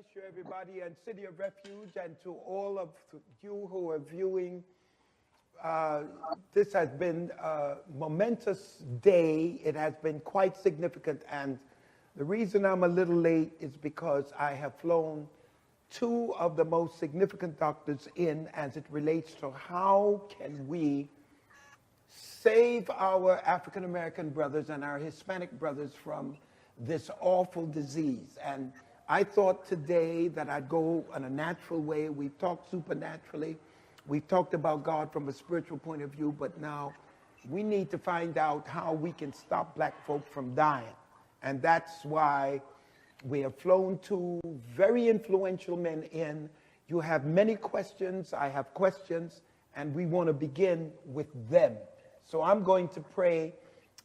bless you, everybody, and City of Refuge, and to all of you who are viewing. This has been a momentous day. It has been quite significant, and the reason I'm a little late is because I have flown two of the most significant doctors in as it relates to how can we save our African American brothers and our Hispanic brothers from this awful disease. And I thought today that I'd go in a natural way. We've talked supernaturally. We've talked about God from a spiritual point of view, but now we need to find out how we can stop black folk from dying. And that's why we have flown two very influential men in. You have many questions, I have questions, and we want to begin with them. So I'm going to pray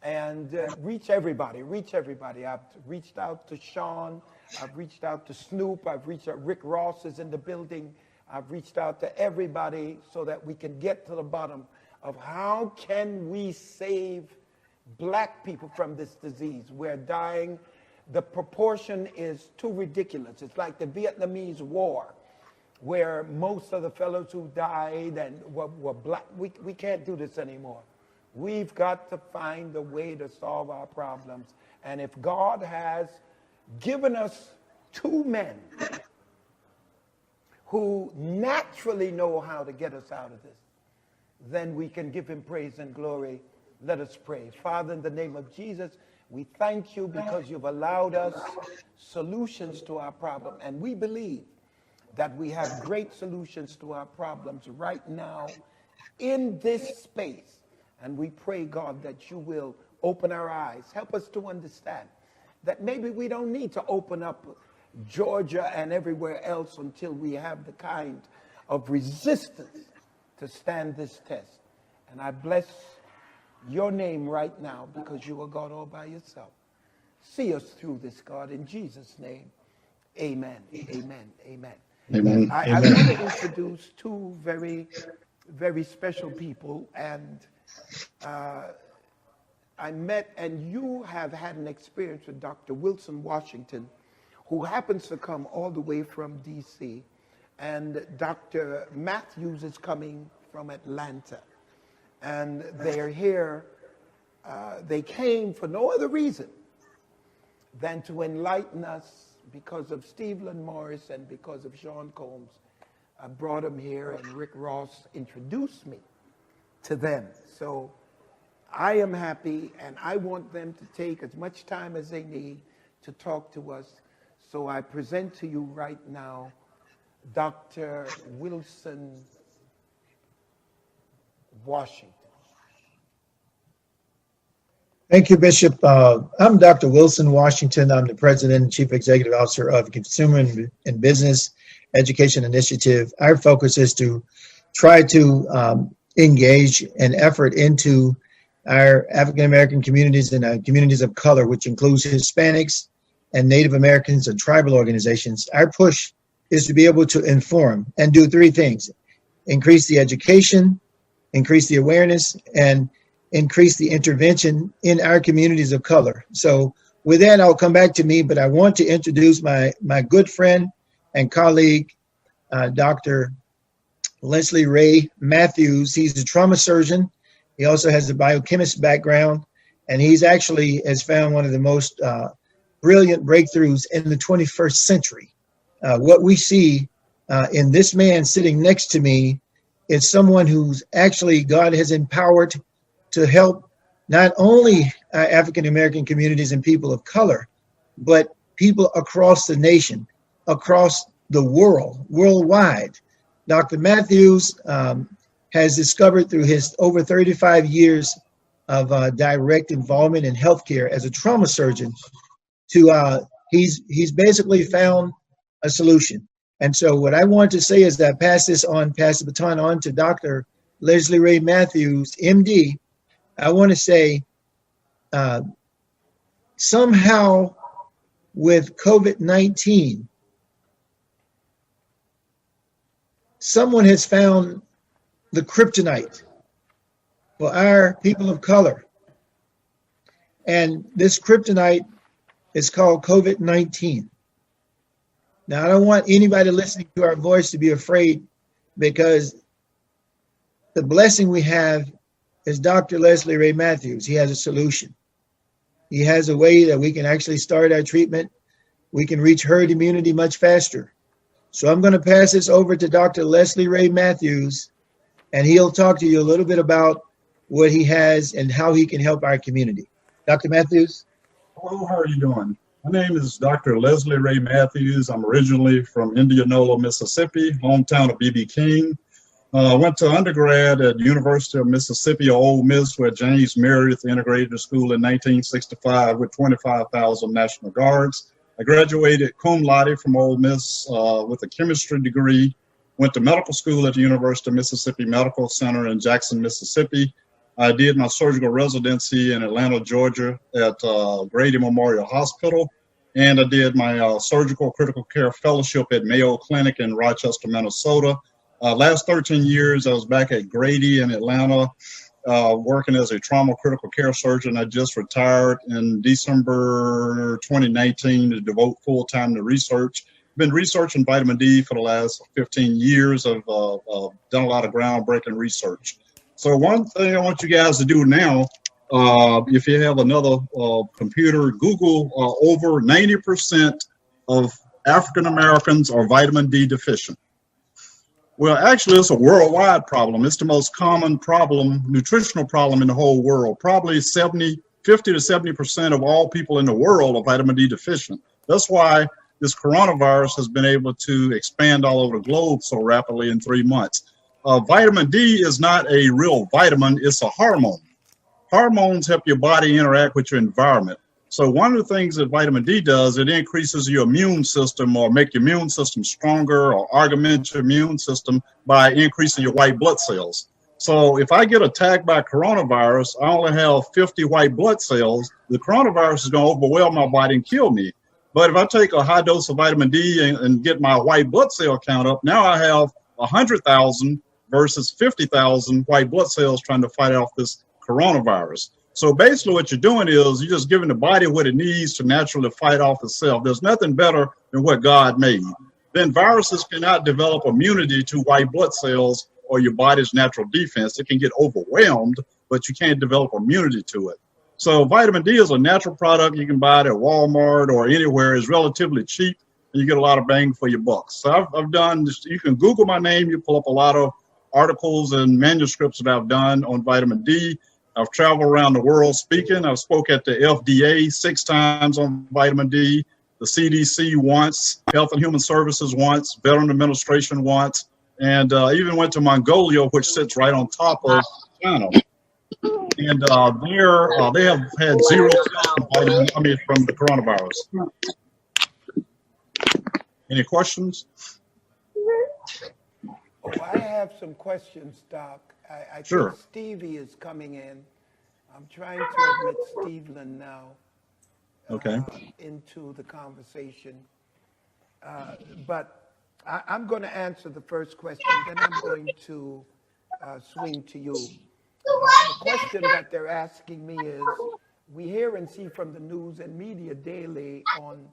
and reach everybody. I've reached out to Sean, I've reached out to Snoop, I've reached out, Rick Ross is in the building. I've reached out to everybody so that we can get to the bottom of how can we save black people from this disease. We're dying. The proportion is too ridiculous. It's like the Vietnamese War, where most of the fellows who died and were black. We can't do this anymore. We've got to find a way to solve our problems. And if God has given us two men who naturally know how to get us out of this, then we can give him praise and glory. Let us pray. Father, in the name of Jesus, we thank you because you've allowed us solutions to our problem. And we believe that we have great solutions to our problems right now in this space. And we pray, God, that you will open our eyes. Help us to understand that maybe we don't need to open up Georgia and everywhere else until we have the kind of resistance to stand this test. And I bless your name right now because you are God all by yourself. See us through this, God, in Jesus' name. Amen. Amen. Amen. Amen. I want to introduce two very, very special people, and I met, and you have had an experience with Dr. Wilson Washington, who happens to come all the way from D.C., and Dr. Matthews is coming from Atlanta. And they're here, they came for no other reason than to enlighten us because of Stephen Morris and because of Sean Combs. I brought them here, and Rick Ross introduced me to them. So I am happy, and I want them to take as much time as they need to talk to us. So I present to you right now Dr. Wilson Washington. Thank you, Bishop. I'm Dr. Wilson Washington. I'm the President and Chief Executive Officer of Consumer and Business Education Initiative. Our focus is to try to engage an effort into our African American communities and our communities of color, which includes Hispanics and Native Americans and tribal organizations. Our push is to be able to inform and do three things: increase the education, increase the awareness, and increase the intervention in our communities of color. So with that, I'll come back to me, but I want to introduce my good friend and colleague, Dr. Leslie Ray Matthews. He's a trauma surgeon. He also has a biochemist background, and he's actually has found one of the most brilliant breakthroughs in the 21st century. What we see in this man sitting next to me is someone who's actually God has empowered to help not only African American communities and people of color, but people across the nation, across the world, worldwide. Dr. Matthews has discovered through his over 35 years of direct involvement in healthcare as a trauma surgeon he's basically found a solution. And so what I want to say is that pass the baton on to Dr. Leslie Ray Matthews, MD. I want to say somehow with COVID-19, someone has found the kryptonite for our people of color. And this kryptonite is called COVID-19. Now, I don't want anybody listening to our voice to be afraid, because the blessing we have is Dr. Leslie Ray Matthews. He has a solution. He has a way that we can actually start our treatment. We can reach herd immunity much faster. So I'm going to pass this over to Dr. Leslie Ray Matthews, and he'll talk to you a little bit about what he has and how he can help our community. Dr. Matthews? Hello, how are you doing? My name is Dr. Leslie Ray Matthews. I'm originally from Indianola, Mississippi, hometown of B.B. King. Went to undergrad at University of Mississippi, or Ole Miss, where James Meredith integrated the school in 1965 with 25,000 National Guards. I graduated cum laude from Ole Miss with a chemistry degree. Went to medical school at the University of Mississippi Medical Center in Jackson, Mississippi. I did my surgical residency in Atlanta, Georgia at Grady Memorial Hospital. And I did my surgical critical care fellowship at Mayo Clinic in Rochester, Minnesota. Last 13 years, I was back at Grady in Atlanta, working as a trauma critical care surgeon. I just retired in December 2019 to devote full time to research. Been researching vitamin D for the last 15 years. I've done a lot of groundbreaking research. So one thing I want you guys to do now, if you have another computer, Google over 90% of African Americans are vitamin D deficient. Well, actually, it's a worldwide problem. It's the most common problem, nutritional problem in the whole world. Probably 50 to 70% of all people in the world are vitamin D deficient. That's why this coronavirus has been able to expand all over the globe so rapidly in 3 months. Vitamin D is not a real vitamin, it's a hormone. Hormones help your body interact with your environment. So one of the things that vitamin D does, it increases your immune system, or make your immune system stronger, or augment your immune system by increasing your white blood cells. So if I get attacked by coronavirus, I only have 50 white blood cells. The coronavirus is going to overwhelm my body and kill me. But if I take a high dose of vitamin D and get my white blood cell count up, now I have 100,000 versus 50,000 white blood cells trying to fight off this coronavirus. So basically what you're doing is you're just giving the body what it needs to naturally fight off itself. There's nothing better than what God made. Then viruses cannot develop immunity to white blood cells or your body's natural defense. It can get overwhelmed, but you can't develop immunity to it. So vitamin D is a natural product. You can buy it at Walmart or anywhere. It's relatively cheap, and you get a lot of bang for your buck. So I've done this. You can Google my name. You pull up a lot of articles and manuscripts that I've done on vitamin D. I've traveled around the world speaking. I've spoke at the FDA 6 times on vitamin D, the CDC once, Health and Human Services once, Veteran Administration once, and even went to Mongolia, which sits right on top of China. And they have had zero from the coronavirus. Any questions? Oh, I have some questions, Doc. I Sure. think Stevie is coming in. I'm trying to admit Steveland now Okay. into the conversation. But I'm going to answer the first question, then I'm going to swing to you. The question that they're asking me is, we hear and see from the news and media daily on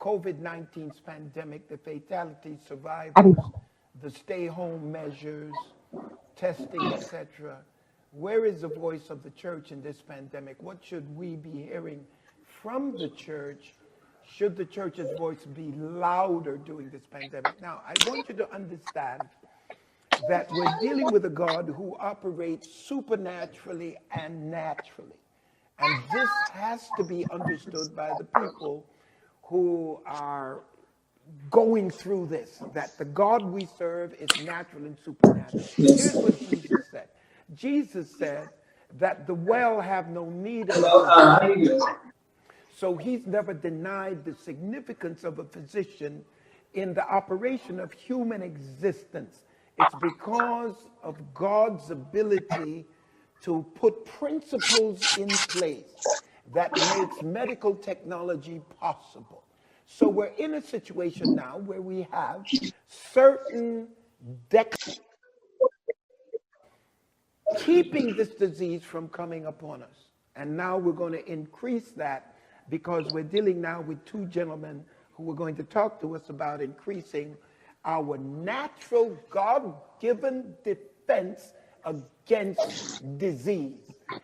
COVID-19's pandemic, the fatalities, survivors, the stay-home measures, testing, etc. Where is the voice of the church in this pandemic? What should we be hearing from the church? Should the church's voice be louder during this pandemic? Now, I want you to understand that we're dealing with a God who operates supernaturally and naturally. And this has to be understood by the people who are going through this, that the God we serve is natural and supernatural. Here's what Jesus said. Jesus said that the well have no need of a physician. So he's never denied the significance of a physician in the operation of human existence. It's because of God's ability to put principles in place that makes medical technology possible. So we're in a situation now where we have certain keeping this disease from coming upon us. And now we're going to increase that because we're dealing now with 2 gentlemen who are going to talk to us about increasing our natural God-given defense against disease.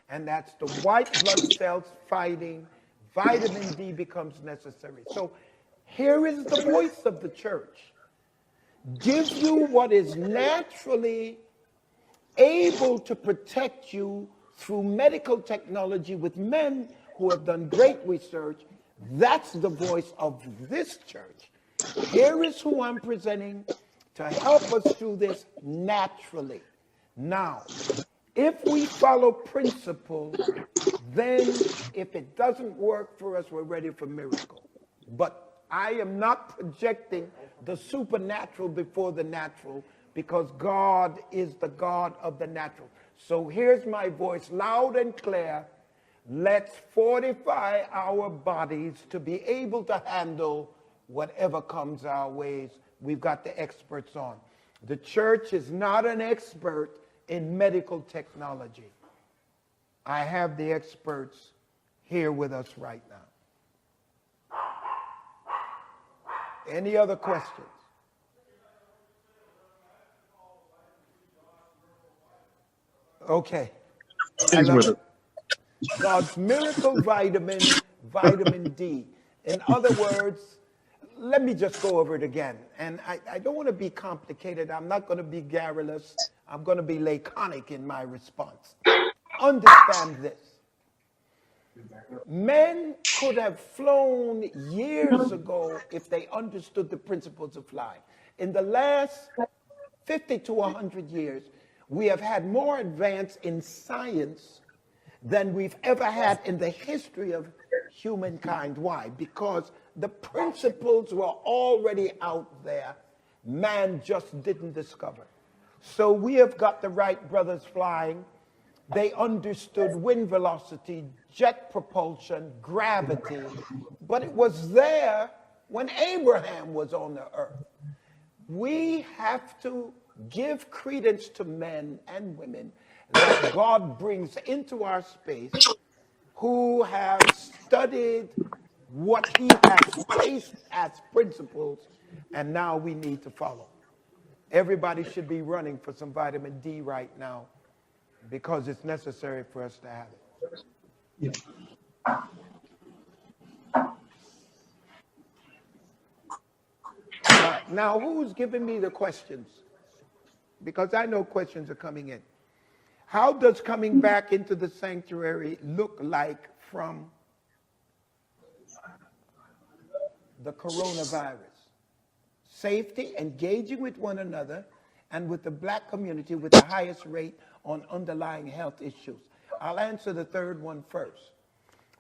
And that's the white blood cells fighting. Vitamin D becomes necessary. So here is the voice of the church. Give you what is naturally able to protect you through medical technology with men who have done great research. That's the voice of this church. Here is who I'm presenting to help us through this naturally. Now, if we follow principle, then if it doesn't work for us, we're ready for miracle. But I am not projecting the supernatural before the natural, because God is the God of the natural. So here's my voice, loud and clear. Let's fortify our bodies to be able to handle whatever comes our ways. We've got the experts on. The church is not an expert in medical technology. I have the experts here with us right now. Any other questions? Okay. He's with it. God's miracle vitamin, vitamin D. In other words, let me just go over it again. And I don't want to be complicated. I'm not going to be garrulous. I'm going to be laconic in my response. Understand this. Men could have flown years ago if they understood the principles of flying. In the last 50 to 100 years, we have had more advance in science than we've ever had in the history of humankind. Why? Because the principles were already out there. Man just didn't discover. So we have got the Wright brothers flying. They understood wind velocity, jet propulsion, gravity, but it was there when Abraham was on the earth. We have to give credence to men and women that God brings into our space who have studied what he has placed as principles, and now we need to follow. Everybody should be running for some vitamin D right now because it's necessary for us to have it. Now, who's giving me the questions? Because I know questions are coming in. How does coming back into the sanctuary look like from the coronavirus? Safety, engaging with one another, and with the black community with the highest rate on underlying health issues. I'll answer the third one first.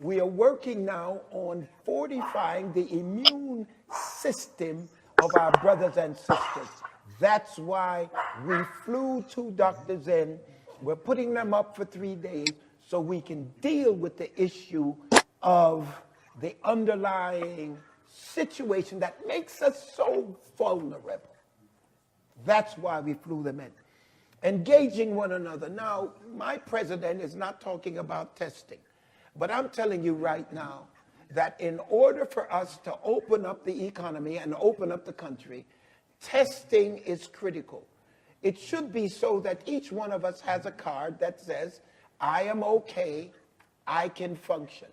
We are working now on fortifying the immune system of our brothers and sisters. That's why we flew 2 doctors in. We're putting them up for 3 days so we can deal with the issue of the underlying situation that makes us so vulnerable. That's why we flew them in. Engaging one another. Now, my president is not talking about testing, but I'm telling you right now that in order for us to open up the economy and open up the country, testing is critical. It should be so that each one of us has a card that says, I am okay, I can function.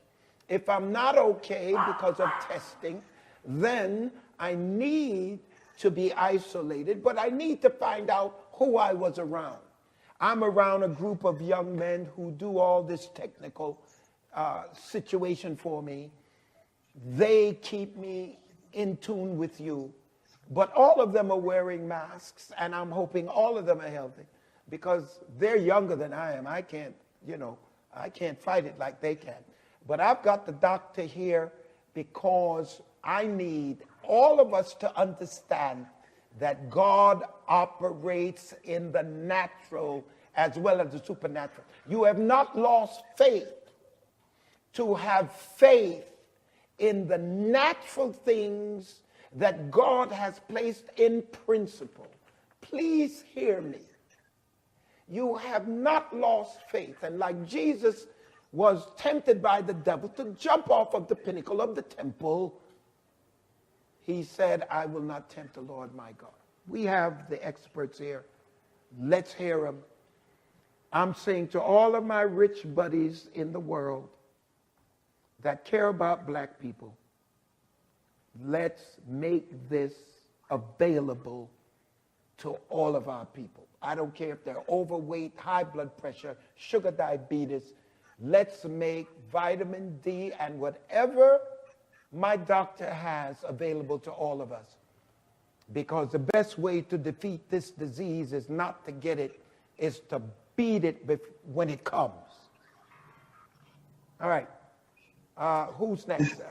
If I'm not okay because of testing, then I need to be isolated, but I need to find out who I was around. I'm around a group of young men who do all this technical situation for me. They keep me in tune with you. But all of them are wearing masks, and I'm hoping all of them are healthy because they're younger than I am. I can't, I can't fight it like they can. But I've got the doctor here because I need all of us to understand that God operates in the natural as well as the supernatural. You have not lost faith to have faith in the natural things that God has placed in principle. Please hear me. You have not lost faith. And like Jesus was tempted by the devil to jump off of the pinnacle of the temple, He said, I will not tempt the Lord my God. We have the experts here. Let's hear them. I'm saying to all of my rich buddies in the world that care about black people, let's make this available to all of our people. I don't care if they're overweight, high blood pressure, sugar diabetes. Let's make vitamin D and whatever my doctor has available to all of us. Because the best way to defeat this disease is not to get it, is to beat it when it comes. All right. Who's next?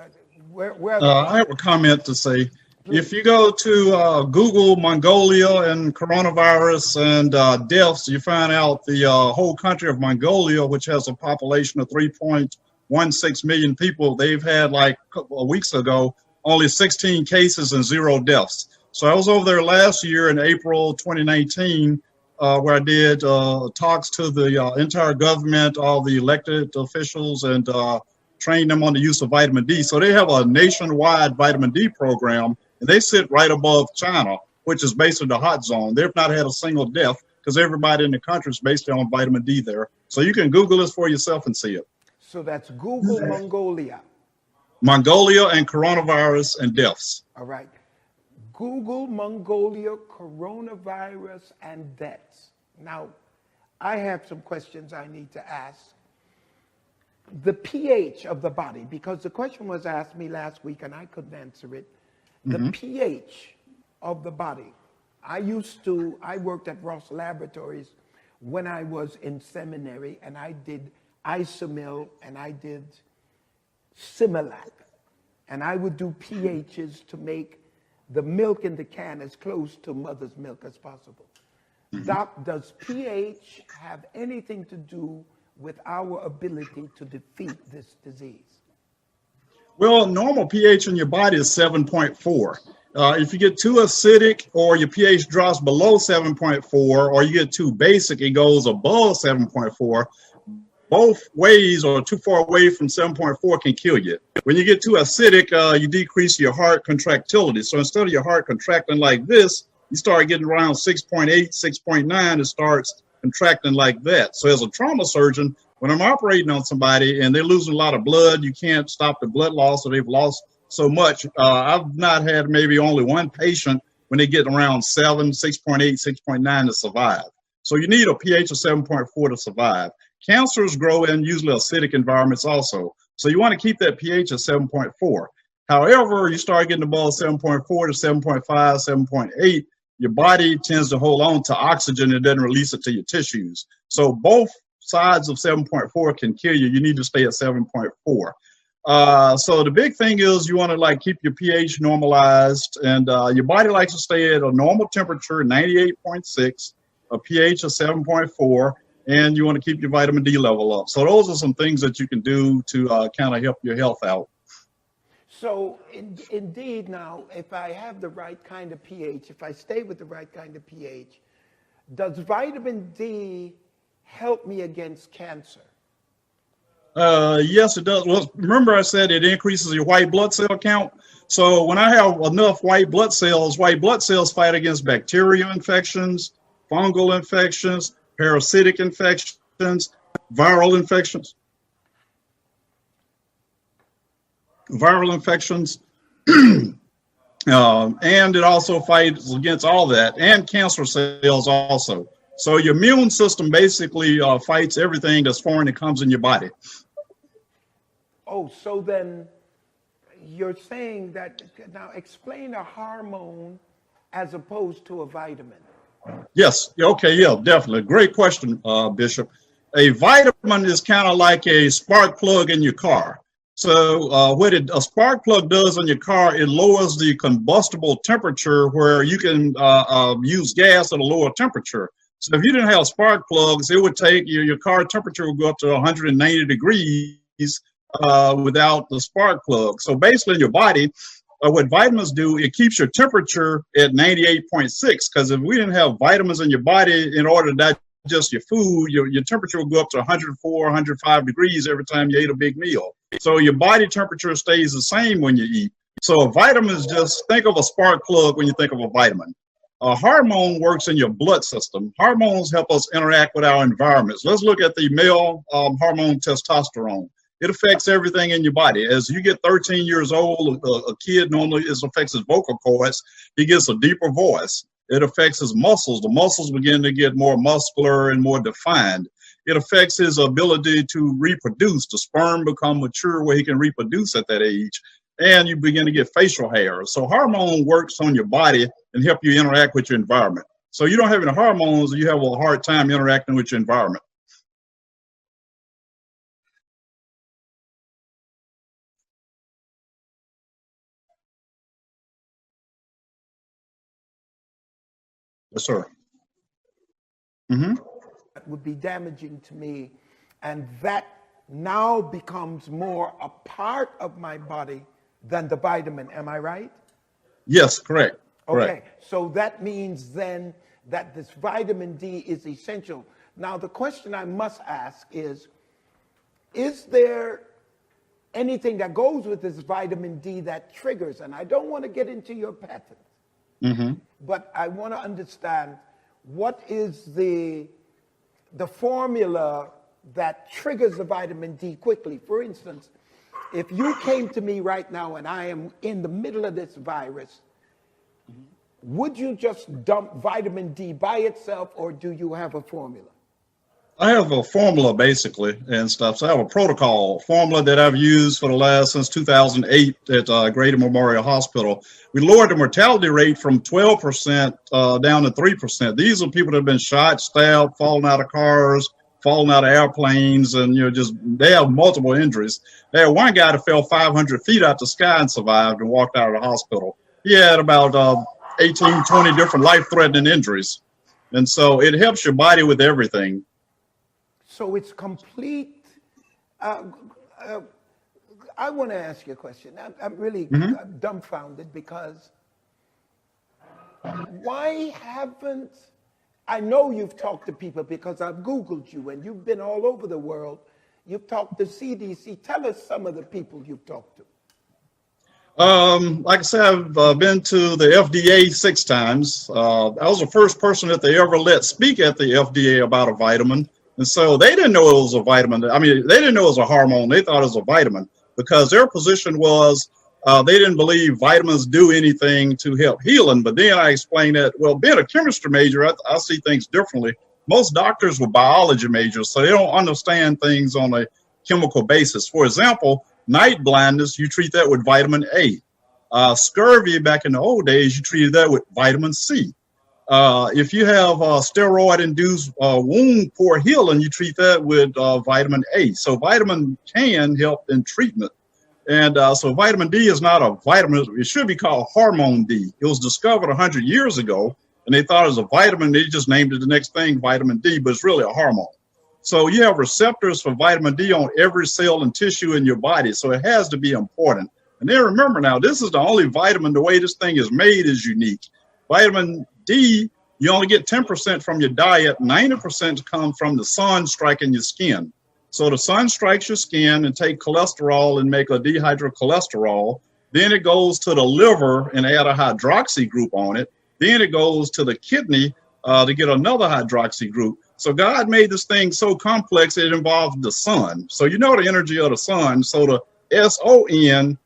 I have a comment to say. Please. If you go to Google Mongolia and coronavirus and deaths, you find out the whole country of Mongolia, which has a population of 3.16 million people, they've had, like a couple of weeks ago, only 16 cases and 0 deaths. So I was over there last year in April 2019, where I did talks to the entire government, all the elected officials, and trained them on the use of vitamin D. So they have a nationwide vitamin D program, and they sit right above China, which is basically the hot zone. They've not had a single death because everybody in the country is basically on vitamin D there. So you can Google this for yourself and see it. So that's Google Mongolia. Mongolia and coronavirus and deaths. All right. Google Mongolia, coronavirus, and deaths. Now, I have some questions I need to ask. The pH of the body, because the question was asked me last week and I couldn't answer it. The pH of the body. I worked at Ross Laboratories when I was in seminary, and I did Isomil and I did Similac. And I would do pHs to make the milk in the can as close to mother's milk as possible. Doc, does pH have anything to do with our ability to defeat this disease? Well, normal pH in your body is 7.4. If you get too acidic or your pH drops below 7.4, or you get too basic, it goes above 7.4. Both ways or too far away from 7.4 can kill you. When you get too acidic, you decrease your heart contractility. So instead of your heart contracting like this, you start getting around 6.8, 6.9, it starts contracting like that. So as a trauma surgeon, when I'm operating on somebody and they're losing a lot of blood, you can't stop the blood loss, or they've lost so much. I've not had maybe only one patient when they get around 7, 6.8, 6.9 to survive. So you need a pH of 7.4 to survive. Cancers grow in usually acidic environments also. So you want to keep that pH at 7.4. However, you start getting above 7.4 to 7.5, 7.8, your body tends to hold on to oxygen and doesn't release it to your tissues. So both sides of 7.4 can kill you. You need to stay at 7.4. So the big thing is you want to like keep your pH normalized, and your body likes to stay at a normal temperature, 98.6, a pH of 7.4, and you want to keep your vitamin D level up. So those are some things that you can do to kind of help your health out. So indeed now, if I have the right kind of pH, if I stay with the right kind of pH, does vitamin D help me against cancer? Yes, it does. Well, remember I said it increases your white blood cell count. So when I have enough white blood cells fight against bacterial infections, fungal infections, parasitic infections, viral infections. And it also fights against all that, and cancer cells also. So your immune system basically fights everything that's foreign that comes in your body. Oh, so then you're saying that, now explain a hormone as opposed to a vitamin. Yes, okay, yeah, definitely. Great question, Bishop. A vitamin is kind of like a spark plug in your car. So what a spark plug does in your car, it lowers the combustible temperature where you can use gas at a lower temperature. So if you didn't have spark plugs, it would take your car temperature would go up to 190 degrees without the spark plug. So basically in your body, what vitamins do, it keeps your temperature at 98.6, because if we didn't have vitamins in your body in order to digest your food, your temperature would go up to 104, 105 degrees every time you ate a big meal. So your body temperature stays the same when you eat. So a vitamin is just, think of a spark plug when you think of a vitamin. A hormone works in your blood system. Hormones help us interact with our environments. Let's look at the male hormone testosterone. It affects everything in your body. As you get 13 years old, a kid normally, it affects his vocal cords. He gets a deeper voice. It affects his muscles. The muscles begin to get more muscular and more defined. It affects his ability to reproduce. The sperm become mature where he can reproduce at that age. And you begin to get facial hair. So hormone works on your body and help you interact with your environment. So you don't have any hormones, you have a hard time interacting with your environment. Yes, sir. Mm-hmm. That would be damaging to me, and that now becomes more a part of my body than the vitamin. Am I right? Yes, correct. Okay, Correct. so that means then that this vitamin D is essential. Now, the question I must ask is there anything that goes with this vitamin D that triggers? And I don't want to get into your patent, but I want to understand what is the formula that triggers the vitamin D quickly. For instance, if you came to me right now and I am in the middle of this virus, would you just dump vitamin D by itself, or do you have a formula? I have a formula basically and stuff. So I have a protocol formula that I've used for the last since 2008 at Grady Memorial Hospital. We lowered the mortality rate from 12% down to 3%. These are people that have been shot, stabbed, fallen out of cars, fallen out of airplanes, and just they have multiple injuries. They had one guy that fell 500 feet out the sky and survived and walked out of the hospital. He had about 18, 20 different life-threatening injuries. And so it helps your body with everything. So it's complete. I want to ask you a question. I'm really dumbfounded because why haven't, I know you've talked to people because I've Googled you and you've been all over the world. You've talked to CDC. Tell us some of the people you've talked to. Like I said, I've been to the FDA 6 times. I was the first person that they ever let speak at the FDA about a vitamin. And so they didn't know it was a vitamin. I mean, they didn't know it was a hormone. They thought it was a vitamin because their position was they didn't believe vitamins do anything to help healing. But then I explained that, well, being a chemistry major, I see things differently. Most doctors were biology majors, so they don't understand things on a chemical basis. For example, night blindness, you treat that with vitamin A. Scurvy, back in the old days, you treated that with vitamin C. If you have steroid-induced wound pore healing, you treat that with vitamin A. So vitamin can help in treatment. And so vitamin D is not a vitamin. It should be called hormone D. It was discovered 100 years ago, and they thought it was a vitamin. They just named it the next thing, vitamin D, but it's really a hormone. So you have receptors for vitamin D on every cell and tissue in your body, so it has to be important. And then remember now, this is the only vitamin, the way this thing is made is unique. Vitamin D, you only get 10% from your diet, 90% comes from the sun striking your skin. So the sun strikes your skin and take cholesterol and make a dehydrocholesterol. Then it goes to the liver and add a hydroxy group on it. Then it goes to the kidney to get another hydroxy group. So God made this thing so complex, it involved the sun. So you know the energy of the sun. So the S-O-N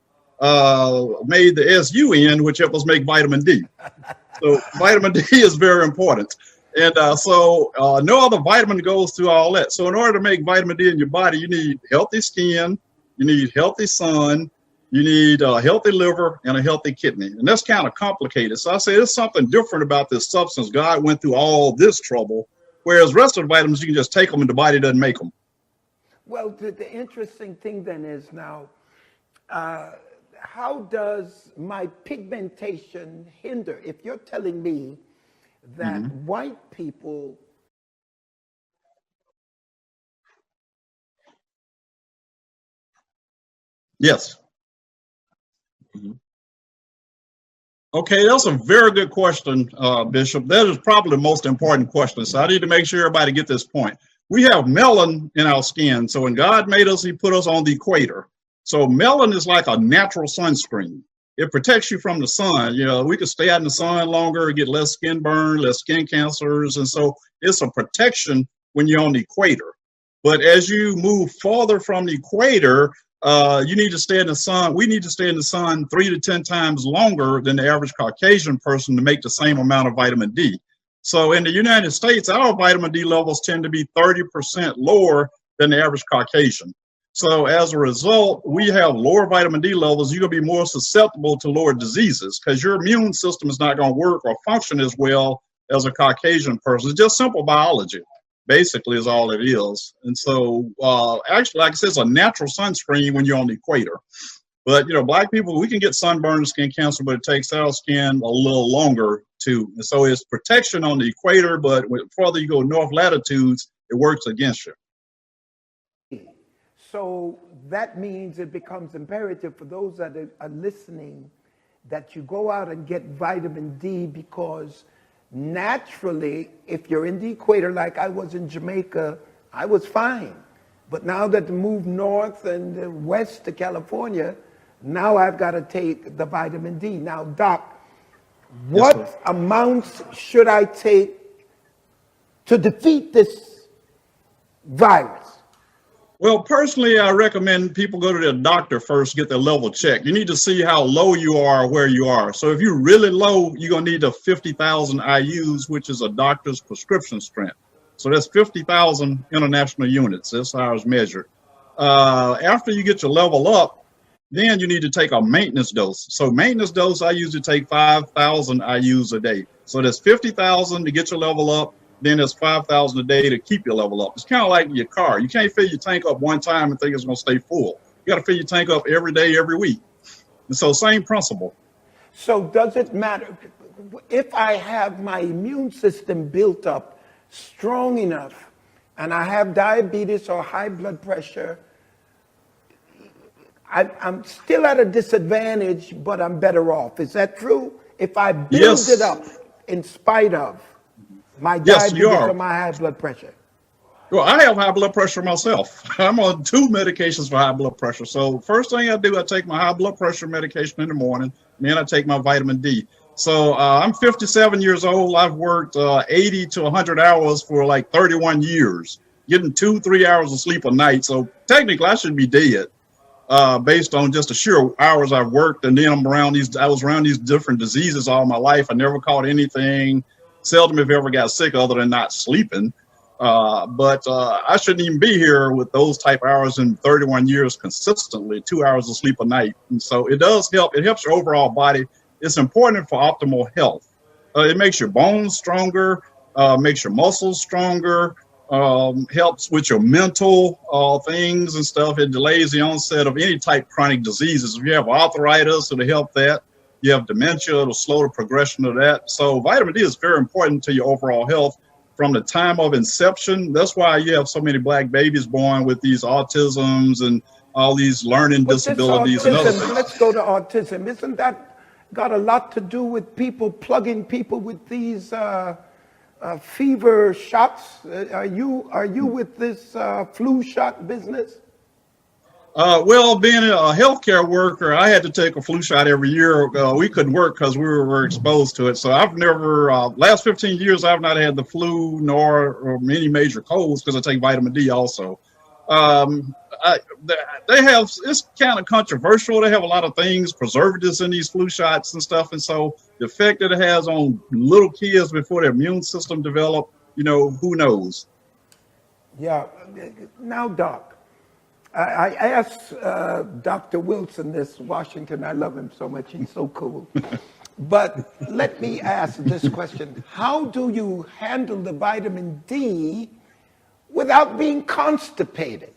made the S-U-N, which helps us make vitamin D. So vitamin D is very important. And so no other vitamin goes through all that. So in order to make vitamin D in your body, you need healthy skin, you need healthy sun, you need a healthy liver and a healthy kidney. And that's kind of complicated. So I say there's something different about this substance. God went through all this trouble, whereas the rest of the vitamins, you can just take them and the body doesn't make them. Well, the interesting thing then is now, how does my pigmentation hinder? If you're telling me that white people Yes. Okay, that's a very good question, Bishop. That is probably the most important question. So I need to make sure everybody get this point. We have melanin in our skin. So when God made us, he put us on the equator. So melanin is like a natural sunscreen. it protects you from the sun. You know, we can stay out in the sun longer, get less skin burn, less skin cancers. And so it's a protection when you're on the equator. But as you move farther from the equator, you need to stay in the sun. We need to stay in the sun 3 to 10 times longer than the average Caucasian person to make the same amount of vitamin D. So in the United States, our vitamin D levels tend to be 30% lower than the average Caucasian. So as a result, we have lower vitamin D levels. You're going to be more susceptible to lower diseases because your immune system is not going to work or function as well as a Caucasian person. It's just simple biology, basically, is all it is. And so actually, like I said, it's a natural sunscreen when you're on the equator. But, you know, Black people, we can get sunburn and skin cancer, but it takes our skin a little longer too. And so it's protection on the equator, but the further you go north latitudes, it works against you. So that means it becomes imperative for those that are listening that you go out and get vitamin D, because naturally, if you're in the equator, like I was in Jamaica, I was fine. But now that I moved north and west to California, now I've got to take the vitamin D. Now, Doc, what Yes, amounts should I take to defeat this virus? Well, personally, I recommend people go to their doctor first, get their level checked. You need to see how low you are, where you are. So if you're really low, you're going to need a 50,000 IUs, which is a doctor's prescription strength. So that's 50,000 international units. That's how it's measured. After you get your level up, then you need to take a maintenance dose. So maintenance dose, I usually take 5,000 IUs a day. So that's 50,000 to get your level up. Then there's 5,000 a day to keep your level up. It's kind of like your car. You can't fill your tank up one time and think it's going to stay full. You got to fill your tank up every day, every week. And so same principle. So does it matter if I have my immune system built up strong enough and I have diabetes or high blood pressure, I'm still at a disadvantage, but I'm better off. Is that true? If I build it up in spite of my diabetes or my high blood pressure? Well, I have high blood pressure myself. I'm on 2 medications for high blood pressure. So first thing I do, I take my high blood pressure medication in the morning, and then I take my vitamin D. So I'm 57 years old. I've worked 80 to 100 hours for like 31 years, getting 2-3 hours of sleep a night. So technically I should be dead based on just the sheer hours I've worked. And then I was around these different diseases all my life. I never caught anything. Seldom if ever got sick other than not sleeping. But I shouldn't even be here with those type of hours in 31 years consistently, 2 hours of sleep a night. And so it does help. It helps your overall body. It's important for optimal health. It makes your bones stronger, makes your muscles stronger, helps with your mental things and stuff. It delays the onset of any type of chronic diseases. If you have arthritis, it'll help that. You have dementia, it'll slow the progression of that. So vitamin D is very important to your overall health from the time of inception. That's why you have so many Black babies born with these autisms and all these learning disabilities and other things. Let's go to autism. Isn't that got a lot to do with people plugging people with these fever shots? Are you with this flu shot business? Well, being a healthcare worker, I had to take a flu shot every year. We couldn't work because we were exposed to it. So I've never, last 15 years, I've not had the flu nor any major colds because I take vitamin D also. They have, it's kind of controversial. They have a lot of things, preservatives in these flu shots and stuff. And so the effect that it has on little kids before their immune system develop, who knows? Yeah. Now, Doc, I asked Dr. Wilson this, Washington. I love him so much. He's so cool. But let me ask this question. How do you handle the vitamin D without being constipated?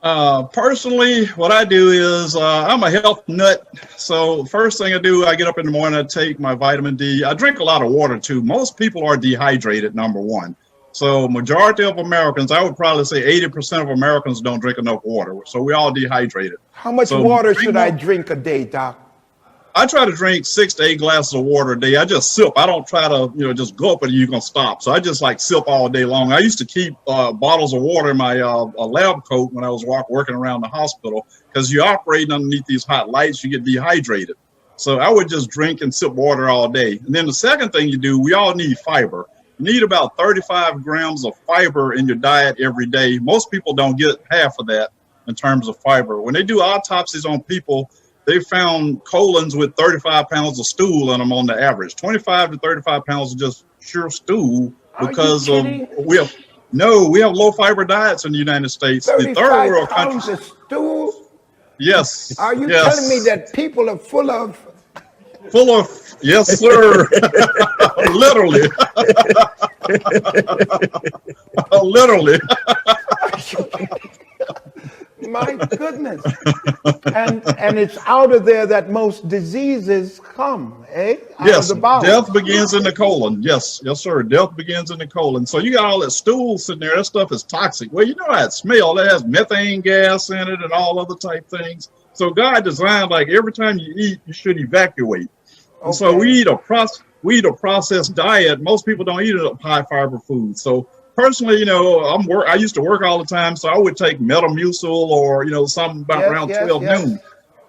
Personally, what I do is I'm a health nut. So first thing I do, I get up in the morning, I take my vitamin D. I drink a lot of water too. Most people are dehydrated, number one. So majority of Americans, I would probably say 80% of Americans don't drink enough water. So we're all dehydrated. How much water should I drink a day, Doc? I try to drink 6 to 8 glasses of water a day. I just sip. I don't try to, just gulp it and you're going to stop. So I just like sip all day long. I used to keep bottles of water in my lab coat when I was working around the hospital, because you're operating underneath these hot lights, you get dehydrated. So I would just drink and sip water all day. And then the second thing you do, we all need fiber. You need about 35 grams of fiber in your diet every day. Most people don't get half of that in terms of fiber. When they do autopsies on people, they found colons with 35 pounds of stool in them on the average. 25 to 35 pounds of just pure stool, because we have low fiber diets in the United States. The third world countries. Of stool? Yes. Are you telling me that people are full of? Yes, sir. Literally. Literally. My goodness. And it's out of there that most diseases come, eh? Yes, death begins in the colon. Yes, sir. Death begins in the colon. So you got all that stool sitting there. That stuff is toxic. Well, you know how it smells. It has methane gas in it and all other type things. So God designed, like, every time you eat, you should evacuate. Okay. And so we eat a processed diet. Most people don't eat a high fiber food. So personally, I used to work all the time, so I would take Metamucil or, something about around 12 noon.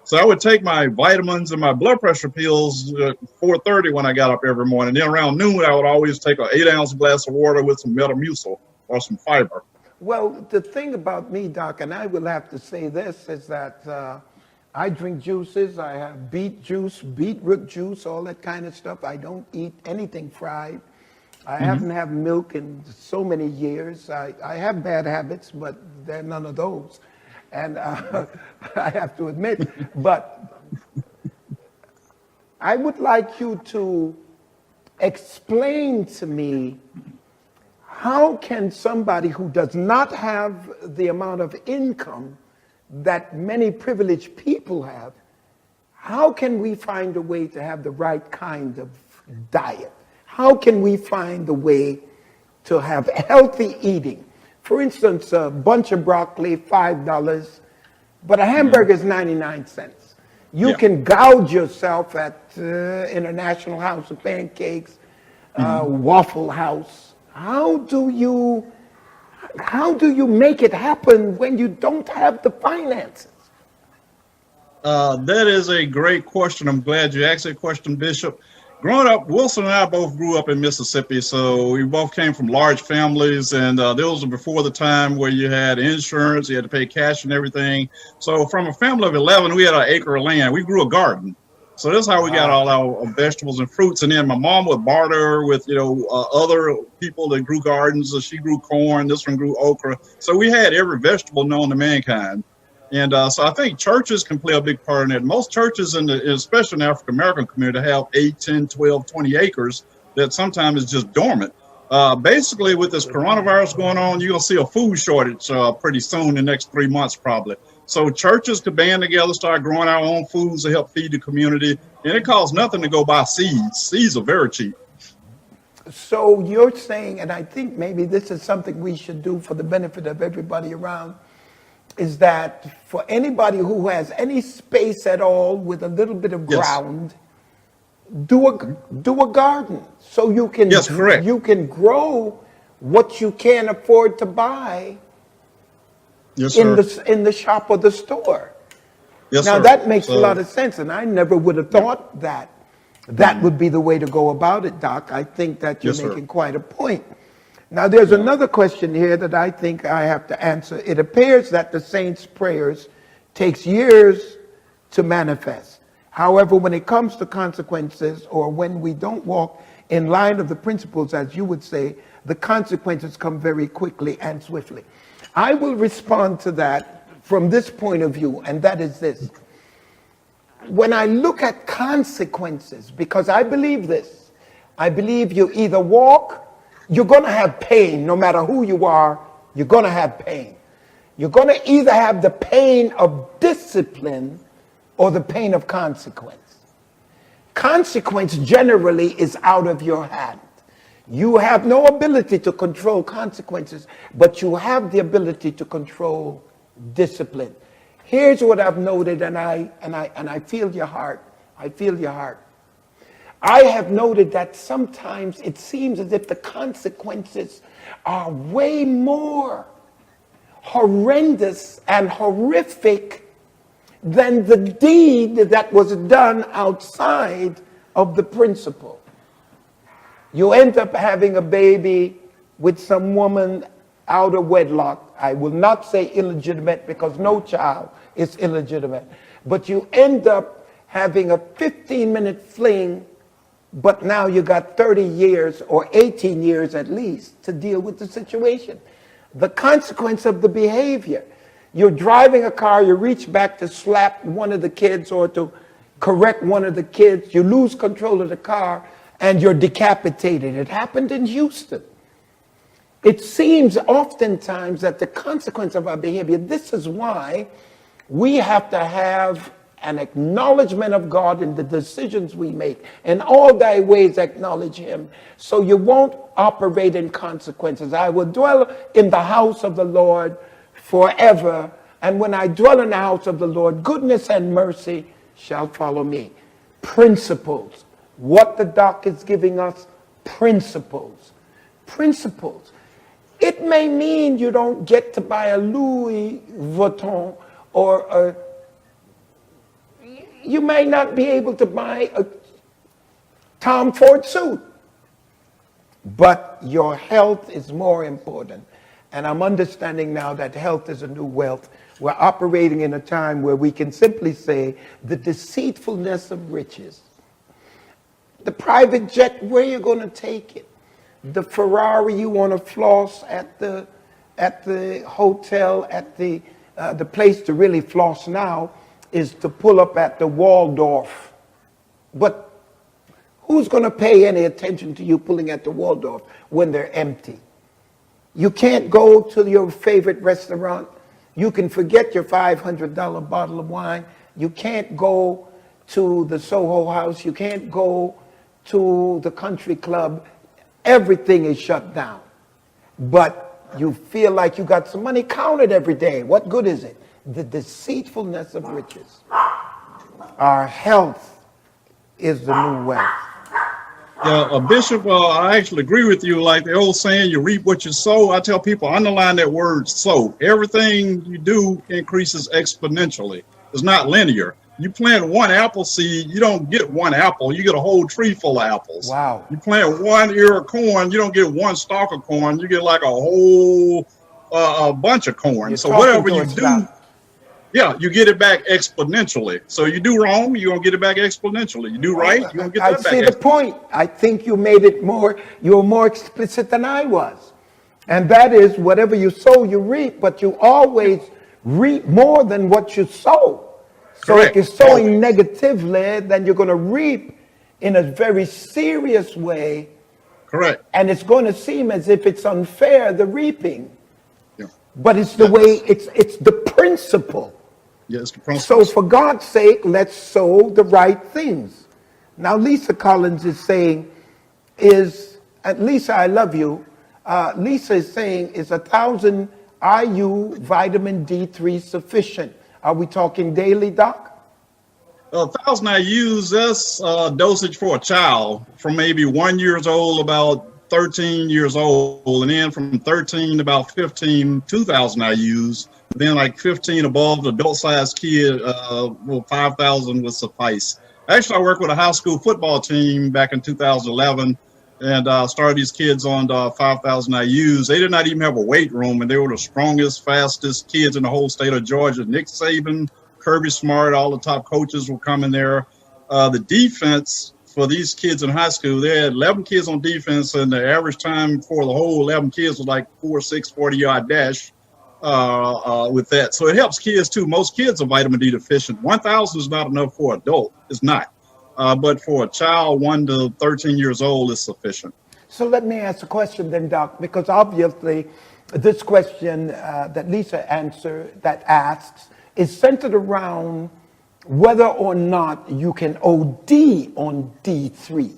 So I would take my vitamins and my blood pressure pills at 4:30 when I got up every morning. Then around noon, I would always take an 8-ounce glass of water with some Metamucil or some fiber. Well, the thing about me, Doc, and I will have to say this, is that I drink juices. I have beet juice, beetroot juice, all that kind of stuff. I don't eat anything fried. I haven't had milk in so many years. I have bad habits, but they're none of those. And I have to admit, but I would like you to explain to me, how can somebody who does not have the amount of income that many privileged people have, how can we find a way to have the right kind of diet? How can we find a way to have healthy eating? For instance, a bunch of broccoli, $5, but a hamburger is 99 cents. You can gouge yourself at International House of Pancakes, Waffle House. How do you make it happen when you don't have the finances? That is a great question. I'm glad you asked that question, Bishop. Growing up, Wilson and I both grew up in Mississippi, so we both came from large families, and those were before the time where you had insurance, you had to pay cash and everything. So from a family of 11, we had an acre of land. We grew a garden. So that's how we got all our vegetables and fruits. And then my mom would barter with, other people that grew gardens. So she grew corn, this one grew okra. So we had every vegetable known to mankind. And so I think churches can play a big part in it. Most churches, especially in the African-American community, have 8, 10, 12, 20 acres that sometimes is just dormant. Basically, with this coronavirus going on, you're going to see a food shortage pretty soon, the next 3 months probably. So churches could band together, start growing our own foods to help feed the community. And it costs nothing to go buy seeds. Seeds are very cheap. So you're saying, and I think maybe this is something we should do for the benefit of everybody around, is that for anybody who has any space at all with a little bit of ground, do a garden, so you can you can grow what you can't afford to buy in the shop or the store. Now that makes a lot of sense, and I never would have thought that would be the way to go about it, Doc. I think that you're making quite a point. Now, there's another question here that I think I have to answer. It appears that the saints' prayers takes years to manifest. However, when it comes to consequences, or when we don't walk in line of the principles, as you would say, the consequences come very quickly and swiftly. I will respond to that from this point of view, and that is this. When I look at consequences, because I believe this, I believe you either walk, you're going to have pain. No matter who you are, you're going to have pain. You're going to either have the pain of discipline or the pain of consequence. Consequence generally is out of your hand. You have no ability to control consequences, but you have the ability to control discipline. Here's what I've noted, and I feel your heart. I feel your heart. I have noted that sometimes it seems as if the consequences are way more horrendous and horrific than the deed that was done outside of the principle. You end up having a baby with some woman out of wedlock. I will not say illegitimate because no child is illegitimate. But you end up having a 15-minute fling, but now you got 30 years or 18 years at least to deal with the situation. The consequence of the behavior. You're driving a car, you reach back to slap one of the kids or to correct one of the kids, you lose control of the car, and you're decapitated. It happened in Houston. It seems oftentimes that the consequence of our behavior, this is why we have to have an acknowledgement of God in the decisions we make. In all thy ways acknowledge him, so you won't operate in consequences. I will dwell in the house of the Lord forever, and when I dwell in the house of the Lord, goodness and mercy shall follow me. Principles. What the doc is giving us, principles. Principles. It may mean you don't get to buy a Louis Vuitton or you may not be able to buy a Tom Ford suit, but your health is more important. And I'm understanding now that health is a new wealth. We're operating in a time where we can simply say the deceitfulness of riches. The private jet, where you're going to take it? The Ferrari you want to floss at the hotel, at the place to really floss now is to pull up at the Waldorf. But who's going to pay any attention to you pulling at the Waldorf when they're empty? You can't go to your favorite restaurant. You can forget your $500 bottle of wine. You can't go to the Soho House. You can't go to the country club. Everything is shut down. But you feel like you got some money, count it every day. What good is it? The deceitfulness of riches. Our health is the new wealth. Yeah, Bishop, I actually agree with you. Like the old saying, you reap what you sow. I tell people, underline that word sow. Everything you do increases exponentially. It's not linear. You plant one apple seed, you don't get one apple. You get a whole tree full of apples. Wow. You plant one ear of corn, you don't get one stalk of corn. You get like a whole bunch of corn. You're so whatever you do, now. yeah, you get it back exponentially. So you do wrong, you're going to get it back exponentially. You do right, you're going to get that back. I see the point. I think you made it you were more explicit than I was. And that is, whatever you sow, you reap, but you always reap more than what you sow. So Correct. if you're sowing negatively, then you're going to reap in a very serious way. Correct. And it's going to seem as if it's unfair, the reaping. Yeah. But it's the way, it's the principle. Yes, the principle. So for God's sake, let's sow the right things. Now, Lisa Collins is saying, and Lisa, I love you. Lisa is saying, is 1,000 IU vitamin D3 sufficient? Are we talking daily, Doc? 1,000 IUs, that's dosage for a child from maybe 1 year old, about 13 years old, and then from 13 to about 15, 2,000 IUs. Then like 15 above, the adult-sized kid, 5,000 would suffice. Actually, I worked with a high school football team back in 2011 and started these kids on 5,000 IUs. They did not even have a weight room, and they were the strongest, fastest kids in the whole state of Georgia. Nick Saban, Kirby Smart, all the top coaches were coming there. The defense for these kids in high school, they had 11 kids on defense, and the average time for the whole 11 kids was like 4.6 40-yard dash with that. So it helps kids too. Most kids are vitamin D deficient. 1,000 is not enough for an adult. It's not. But for a child 1 to 13 years old is sufficient. So let me ask a question then, Doc, because obviously this question that Lisa asks is centered around whether or not you can OD on D3.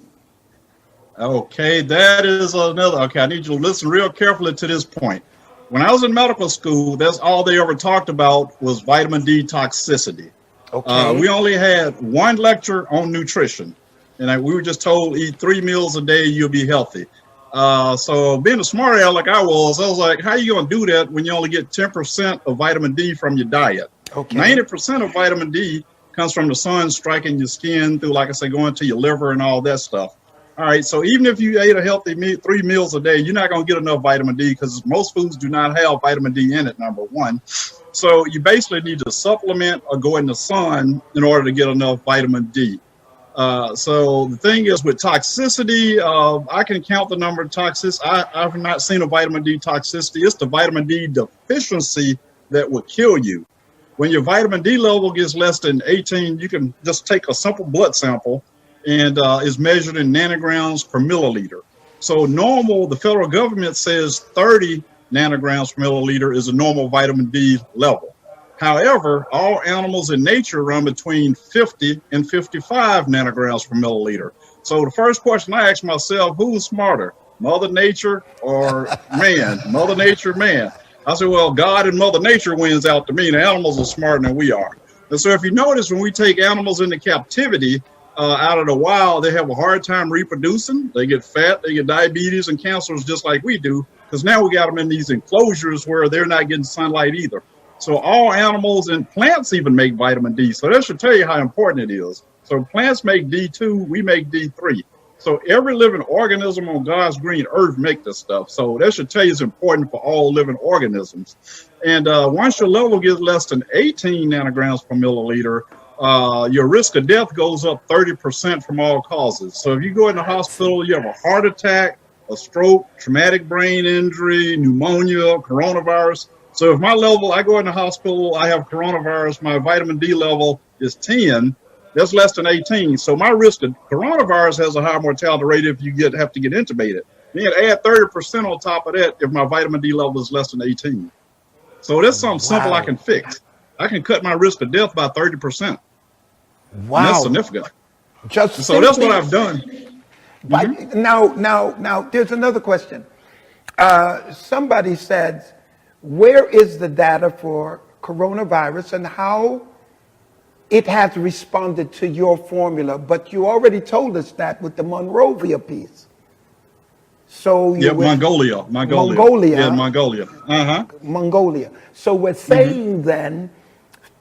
Okay, that is another. Okay, I need you to listen real carefully to this point. When I was in medical school, that's all they ever talked about was vitamin D toxicity. Okay. We only had one lecture on nutrition, and we were just told eat 3 meals a day, you'll be healthy. So being a smart aleck I was like, how are you going to do that when you only get 10% of vitamin D from your diet? Okay. 90% of vitamin D comes from the sun striking your skin through, like I say, going to your liver and all that stuff. All right, so even if you ate a healthy 3 meals a day, you're not going to get enough vitamin D because most foods do not have vitamin D in it, number one. So you basically need to supplement or go in the sun in order to get enough vitamin D. So the thing is with toxicity, I can count the number of toxicities. I've not seen a vitamin D toxicity. It's the vitamin D deficiency that will kill you. When your vitamin D level gets less than 18, you can just take a simple blood sample and is measured in nanograms per milliliter. So normal, the federal government says 30 nanograms per milliliter is a normal vitamin D level. However, all animals in nature run between 50 and 55 nanograms per milliliter. So the first question I ask myself, who's smarter, Mother Nature or man? Mother Nature, man. I said, well, God and Mother Nature wins out to me. The animals are smarter than we are. And so if you notice, when we take animals into captivity, out of the wild, they have a hard time reproducing. They get fat, they get diabetes and cancers just like we do, because now we got them in these enclosures where they're not getting sunlight either. So all animals and plants even make vitamin D. So that should tell you how important it is. So plants make D2, we make D3. So every living organism on God's green earth make this stuff. So that should tell you it's important for all living organisms. And once your level gets less than 18 nanograms per milliliter, your risk of death goes up 30% from all causes. So if you go in the hospital, you have a heart attack, a stroke, traumatic brain injury, pneumonia, coronavirus. So if my level, I go in the hospital, I have coronavirus, my vitamin D level is 10, that's less than 18. So my risk of coronavirus has a higher mortality rate if you have to get intubated. Then add 30% on top of that if my vitamin D level is less than 18. So that's something simple I can fix. I can cut my risk of death by 30%. Wow. And that's significant. So that's what I've done. But now, there's another question. Somebody said, where is the data for coronavirus and how it has responded to your formula? But you already told us that with the Monrovia piece. So yeah, Mongolia. Yeah, Mongolia. Mongolia. So we're saying then,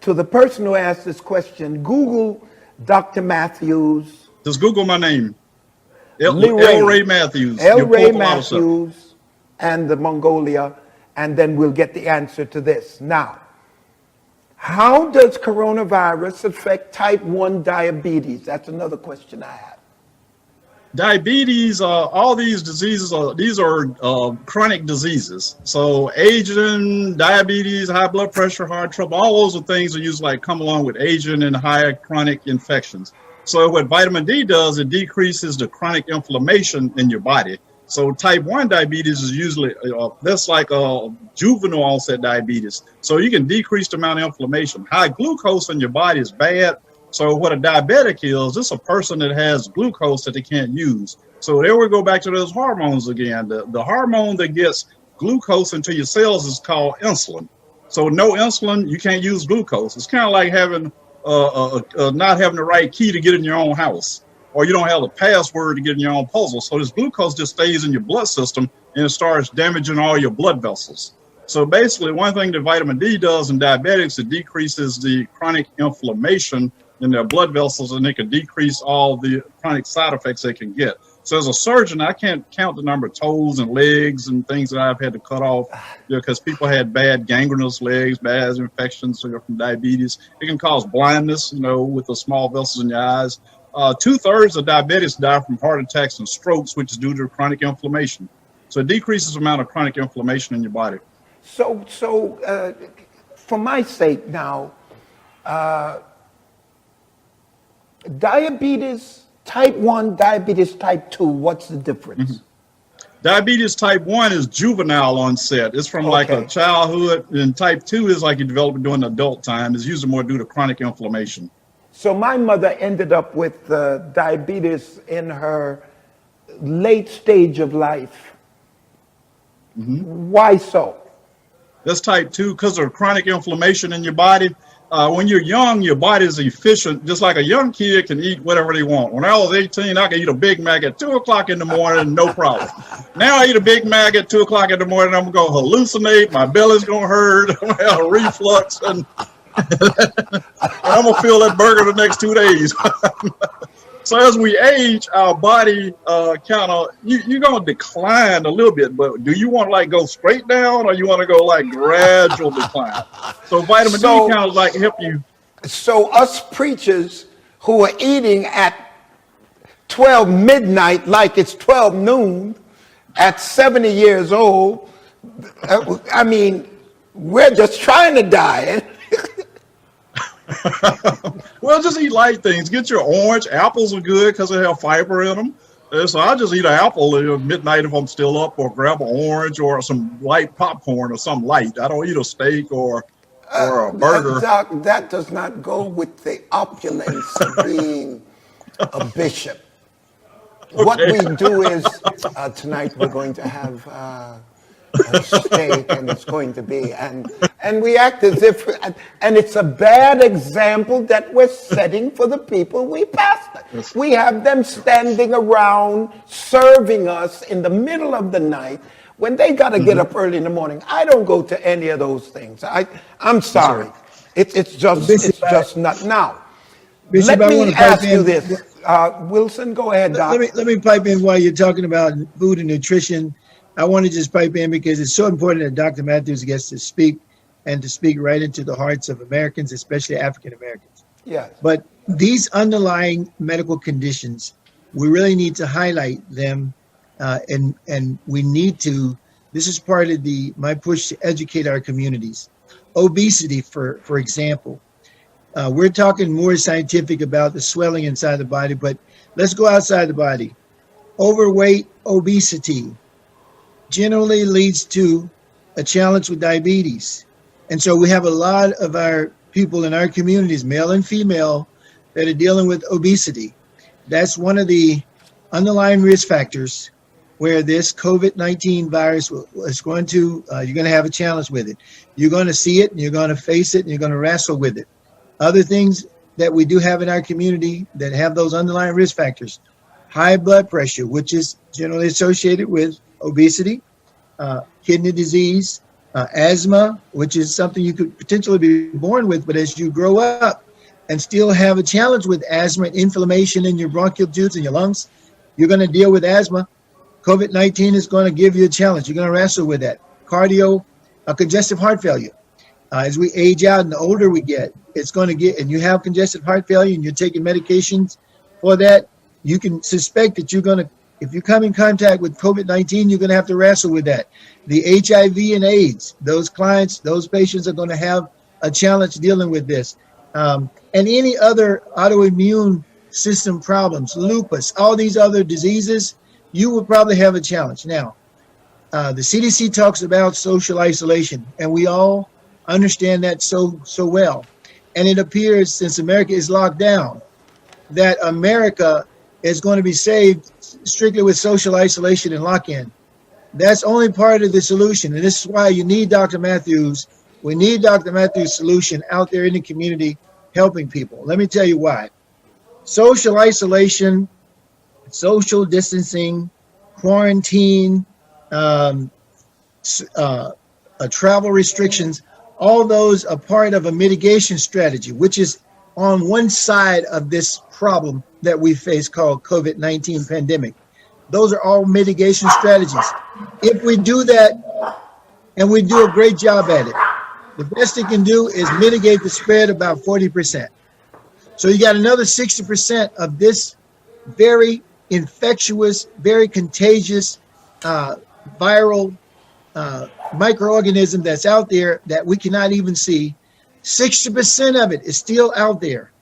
to the person who asked this question, Google Dr. Matthews. Just Google my name. L. Ray Matthews. L. Ray Matthews and the Mongolia, and then we'll get the answer to this. Now, how does coronavirus affect type 1 diabetes? That's another question I have. Diabetes, all these diseases, these are chronic diseases. So aging, diabetes, high blood pressure, heart trouble, all those are things that usually come along with aging and high chronic infections. So what vitamin D does, it decreases the chronic inflammation in your body. So type 1 diabetes is usually, that's like juvenile onset diabetes. So you can decrease the amount of inflammation. High glucose in your body is bad. So what a diabetic is, it's a person that has glucose that they can't use. So there we go back to those hormones again. The hormone that gets glucose into your cells is called insulin. So no insulin, you can't use glucose. It's kind of like having not having the right key to get in your own house, or you don't have the password to get in your own puzzle. So this glucose just stays in your blood system and it starts damaging all your blood vessels. So basically, one thing that vitamin D does in diabetics, it decreases the chronic inflammation in their blood vessels, and it can decrease all the chronic side effects they can get. So as a surgeon, I can't count the number of toes and legs and things that I've had to cut off, because people had bad gangrenous legs, bad infections from diabetes. It can cause blindness, with the small vessels in your eyes. 2/3 of diabetics die from heart attacks and strokes, which is due to chronic inflammation. So it decreases the amount of chronic inflammation in your body. So for my sake now, diabetes type 1, diabetes type 2, what's the difference? Mm-hmm. Diabetes type 1 is juvenile onset. It's from like a childhood, and type 2 is like you develop it during adult time. It's usually more due to chronic inflammation. So my mother ended up with diabetes in her late stage of life. Mm-hmm. Why so? That's type 2 because of chronic inflammation in your body. When you're young, your body is efficient, just like a young kid can eat whatever they want. When I was 18, I could eat a Big Mac at 2 o'clock in the morning, no problem. Now I eat a Big Mac at 2 o'clock in the morning, I'm going to hallucinate, my belly's going to hurt, I'm going to have a reflux, and I'm going to feel that burger the next 2 days. So as we age, our body kind of, you're going to decline a little bit, but do you want to like go straight down or you want to go like gradual decline? So vitamin D kind of like help you. So us preachers who are eating at 12 midnight like it's 12 noon at 70 years old, I mean, we're just trying to die. Well, just eat light things. Get your orange. Apples are good because they have fiber in them. So I just eat an apple at midnight if I'm still up, or grab an orange or some light popcorn or something light. I don't eat a steak or a burger. Doc, that does not go with the opulence of being a bishop. Okay. What we do is, tonight we're going to have a steak, and it's going to be, and we act as if, and it's a bad example that we're setting for the people we pastor. Yes. We have them standing around serving us in the middle of the night when they got to get up early in the morning. I don't go to any of those things. I'm sorry. It's just not now. Bishop, let me ask you this. Wilson, go ahead, Doc. Let me pipe in while you're talking about food and nutrition. I want to just pipe in because it's so important that Dr. Matthews gets to speak, and to speak right into the hearts of Americans, especially African Americans. Yes. But these underlying medical conditions, we really need to highlight them, and we need to. This is part of my push to educate our communities. Obesity, for example, we're talking more scientific about the swelling inside the body, but let's go outside the body. Overweight, obesity generally leads to a challenge with diabetes. And so we have a lot of our people in our communities, male and female, that are dealing with obesity. That's one of the underlying risk factors where this COVID-19 virus is going to, you're going to have a challenge with it. You're going to see it, and you're going to face it, and you're going to wrestle with it. Other things that we do have in our community that have those underlying risk factors: high blood pressure, which is generally associated with obesity, kidney disease, asthma, which is something you could potentially be born with, but as you grow up and still have a challenge with asthma and inflammation in your bronchial tubes and your lungs, you're going to deal with asthma. COVID-19 is going to give you a challenge. You're going to wrestle with that. Congestive heart failure. As we age out and the older we get, it's going to get, and you have congestive heart failure and you're taking medications for that, you can suspect that you're going to, if you come in contact with COVID-19, you're going to have to wrestle with that. The HIV and AIDS, those clients, those patients are going to have a challenge dealing with this. And any other autoimmune system problems, lupus, all these other diseases, you will probably have a challenge. Now, the CDC talks about social isolation, and we all understand that so well. And it appears, since America is locked down, that America is going to be saved strictly with social isolation and lock-in. That's only part of the solution. And this is why you need Dr. Matthews. We need Dr. Matthews' solution out there in the community helping people. Let me tell you why. Social isolation, social distancing, quarantine, travel restrictions, all those are part of a mitigation strategy, which is on one side of this problem that we face called COVID-19 pandemic. Those are all mitigation strategies. If we do that, and we do a great job at it, the best it can do is mitigate the spread about 40%. So you got another 60% of this very infectious, very contagious viral microorganism that's out there that we cannot even see. 60% of it is still out there,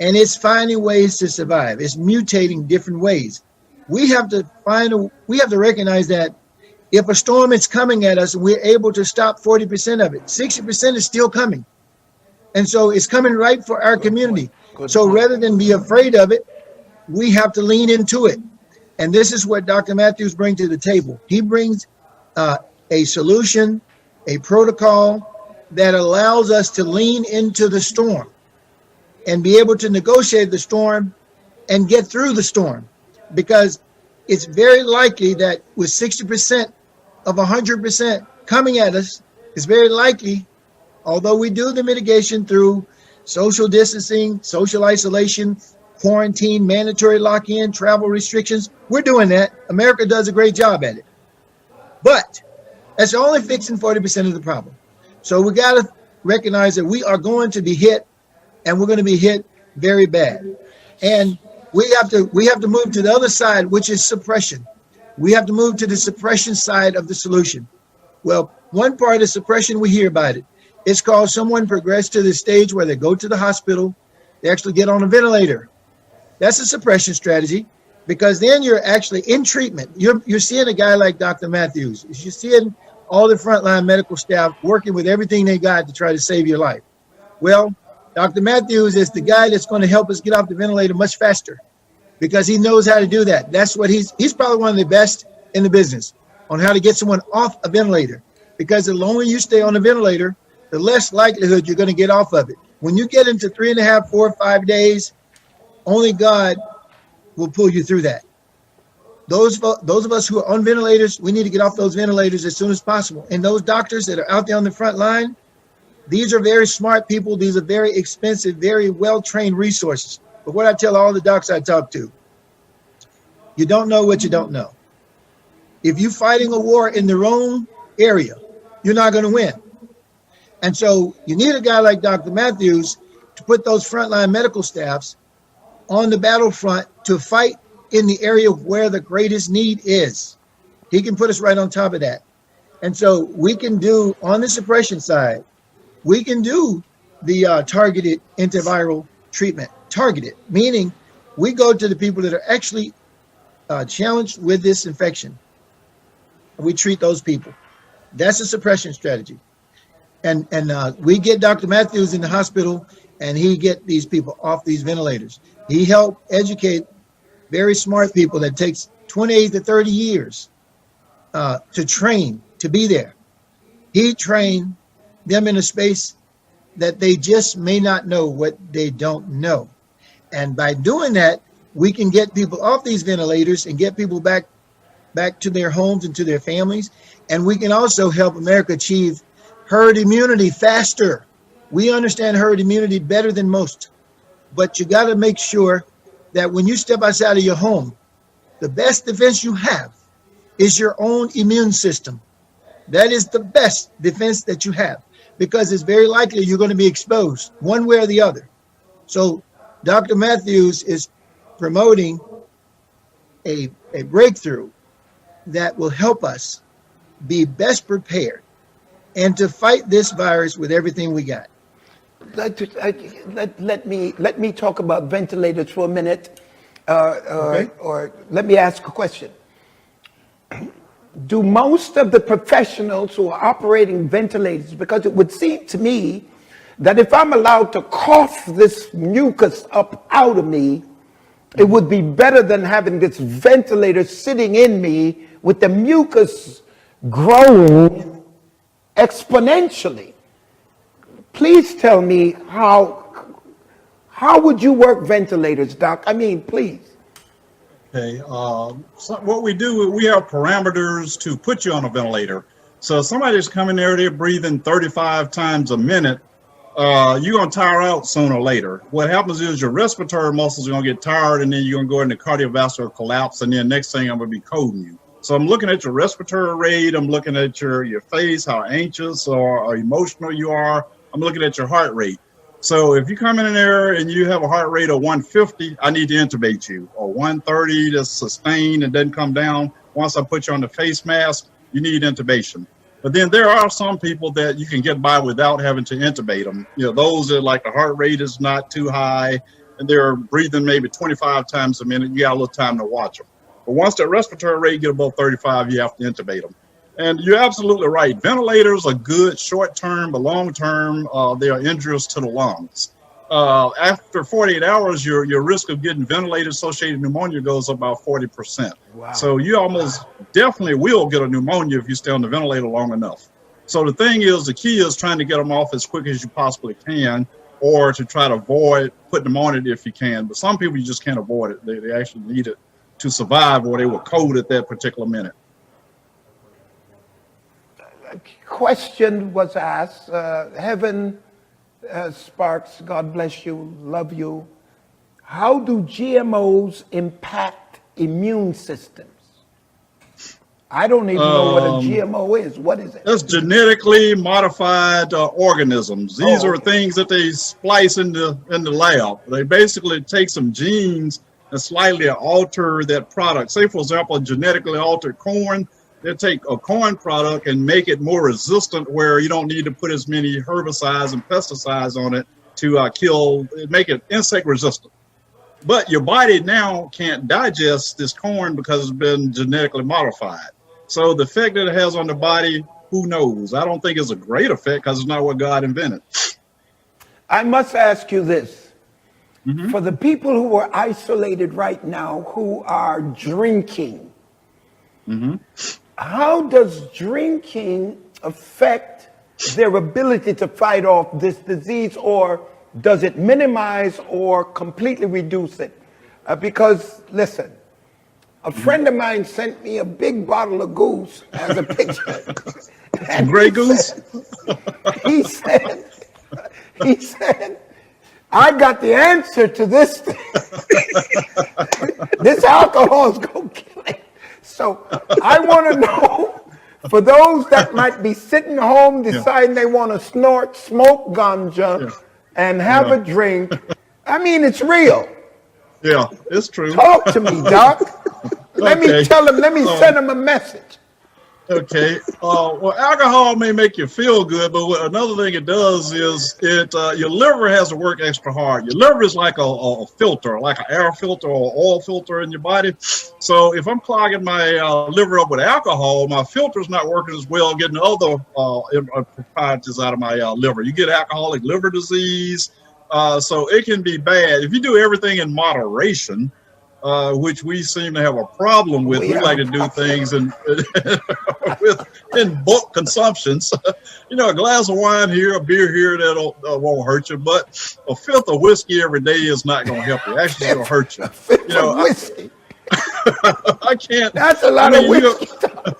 and it's finding ways to survive. It's mutating different ways. We have to recognize that if a storm is coming at us and we're able to stop 40% of it, 60% is still coming. And so it's coming right for our community. So rather than be afraid of it, we have to lean into it. And this is what Dr. Matthews brings to the table. He brings a solution a protocol that allows us to lean into the storm and be able to negotiate the storm and get through the storm. Because it's very likely that with 60% of 100% coming at us, it's very likely, although we do the mitigation through social distancing, social isolation, quarantine, mandatory lock-in, travel restrictions, we're doing that. America does a great job at it. But that's only fixing 40% of the problem. So we got to recognize that we are going to be hit, and we're going to be hit very bad. And we have to move to the other side, which is suppression. We have to move to the suppression side of the solution. Well, one part of suppression, we hear about it. It's called someone progressed to the stage where they go to the hospital, they actually get on a ventilator. That's a suppression strategy, because then you're actually in treatment. You're seeing a guy like Dr. Matthews. You're seeing all the frontline medical staff working with everything they got to try to save your life. Well, Dr. Matthews is the guy that's going to help us get off the ventilator much faster, because he knows how to do that. That's what he's probably one of the best in the business on how to get someone off a ventilator, because the longer you stay on a ventilator, the less likelihood you're going to get off of it. When you get into 3.5, 4, 5 days, only God will pull you through that. Those of us who are on ventilators, we need to get off those ventilators as soon as possible. And those doctors that are out there on the front line, these are very smart people. These are very expensive, very well-trained resources. But what I tell all the docs I talk to, you don't know what you don't know. If you're fighting a war in the wrong area, you're not going to win. And so you need a guy like Dr. Matthews to put those frontline medical staffs on the battlefront to fight in the area where the greatest need is. He can put us right on top of that. And so we can do, on the suppression side, we can do the targeted antiviral treatment. Targeted, meaning we go to the people that are actually challenged with this infection. And we treat those people. That's a suppression strategy. And we get Dr. Matthews in the hospital, and he get these people off these ventilators. He helped educate very smart people that takes 28 to 30 years to train, to be there. He trained them in a space that they just may not know what they don't know. And by doing that, we can get people off these ventilators and get people back to their homes and to their families. And we can also help America achieve herd immunity faster. We understand herd immunity better than most. But you got to make sure that when you step outside of your home, the best defense you have is your own immune system. That is the best defense that you have, because it's very likely you're going to be exposed one way or the other. So Dr. Matthews is promoting a breakthrough that will help us be best prepared and to fight this virus with everything we got. Let me talk about ventilators for a minute, Okay. or let me ask a question. Do most of the professionals who are operating ventilators, because it would seem to me that if I'm allowed to cough this mucus up out of me, it would be better than having this ventilator sitting in me with the mucus growing exponentially. Please tell me how would you work ventilators, Doc? I mean, please. Okay, so what we do, we have parameters to put you on a ventilator. So if somebody's coming there, they're breathing 35 times a minute, you're gonna tire out sooner or later. What happens is your respiratory muscles are gonna get tired, and then you're gonna go into cardiovascular collapse, and then next thing I'm gonna be coding you. So I'm looking at your respiratory rate, I'm looking at your face, how anxious or emotional you are. I'm looking at your heart rate. So if you come in there and you have a heart rate of 150, I need to intubate you. Or 130 to sustain and doesn't come down. Once I put you on the face mask, you need intubation. But then there are some people that you can get by without having to intubate them. You know, those that like the heart rate is not too high and they're breathing maybe 25 times a minute, you got a little time to watch them. But once the respiratory rate get above 35, you have to intubate them. And you're absolutely right. Ventilators are good short-term, but long-term, they are injurious to the lungs. After 48 hours, your risk of getting ventilator-associated pneumonia goes up about 40%. Wow. So you almost definitely will get a pneumonia if you stay on the ventilator long enough. So the thing is, the key is trying to get them off as quick as you possibly can, or to try to avoid putting them on it if you can. But some people, you just can't avoid it. They actually need it to survive, or they were cold at that particular minute. A question was asked, Heaven Sparks, God bless you, love you. How do GMOs impact immune systems? I don't even know what a GMO is. What is it? That's genetically modified organisms. These are things that they splice in the lab. They basically take some genes and slightly alter that product. Say, for example, a genetically altered corn. They take a corn product and make it more resistant, where you don't need to put as many herbicides and pesticides on it to make it insect resistant. But your body now can't digest this corn because it's been genetically modified. So the effect that it has on the body, who knows? I don't think it's a great effect because it's not what God invented. I must ask you this. For the people who are isolated right now, who are drinking, how does drinking affect their ability to fight off this disease, or does it minimize or completely reduce it? Because, listen, a friend of mine sent me a big bottle of goose as a picture. And Grey Goose? He said, I got the answer to this thing. This alcohol is going to kill it. So I want to know, for those that might be sitting home deciding they want to smoke ganja and have a drink, I mean, it's real. Yeah, it's true. Talk to me, Doc. Let me send him a message. Okay. Well, alcohol may make you feel good, but another thing it does is your liver has to work extra hard. Your liver is like a filter, like an air filter or oil filter in your body. So if I'm clogging my liver up with alcohol, my filter's not working as well, getting other properties out of my liver. You get alcoholic liver disease. So it can be bad. If you do everything in moderation, which we seem to have a problem with. We like to do things in bulk consumptions. You know, a glass of wine here, a beer here, that won't hurt you. But a fifth of whiskey every day is not going to help you. Actually, it'll hurt you. You know, whiskey. I can't. That's a lot of whiskey.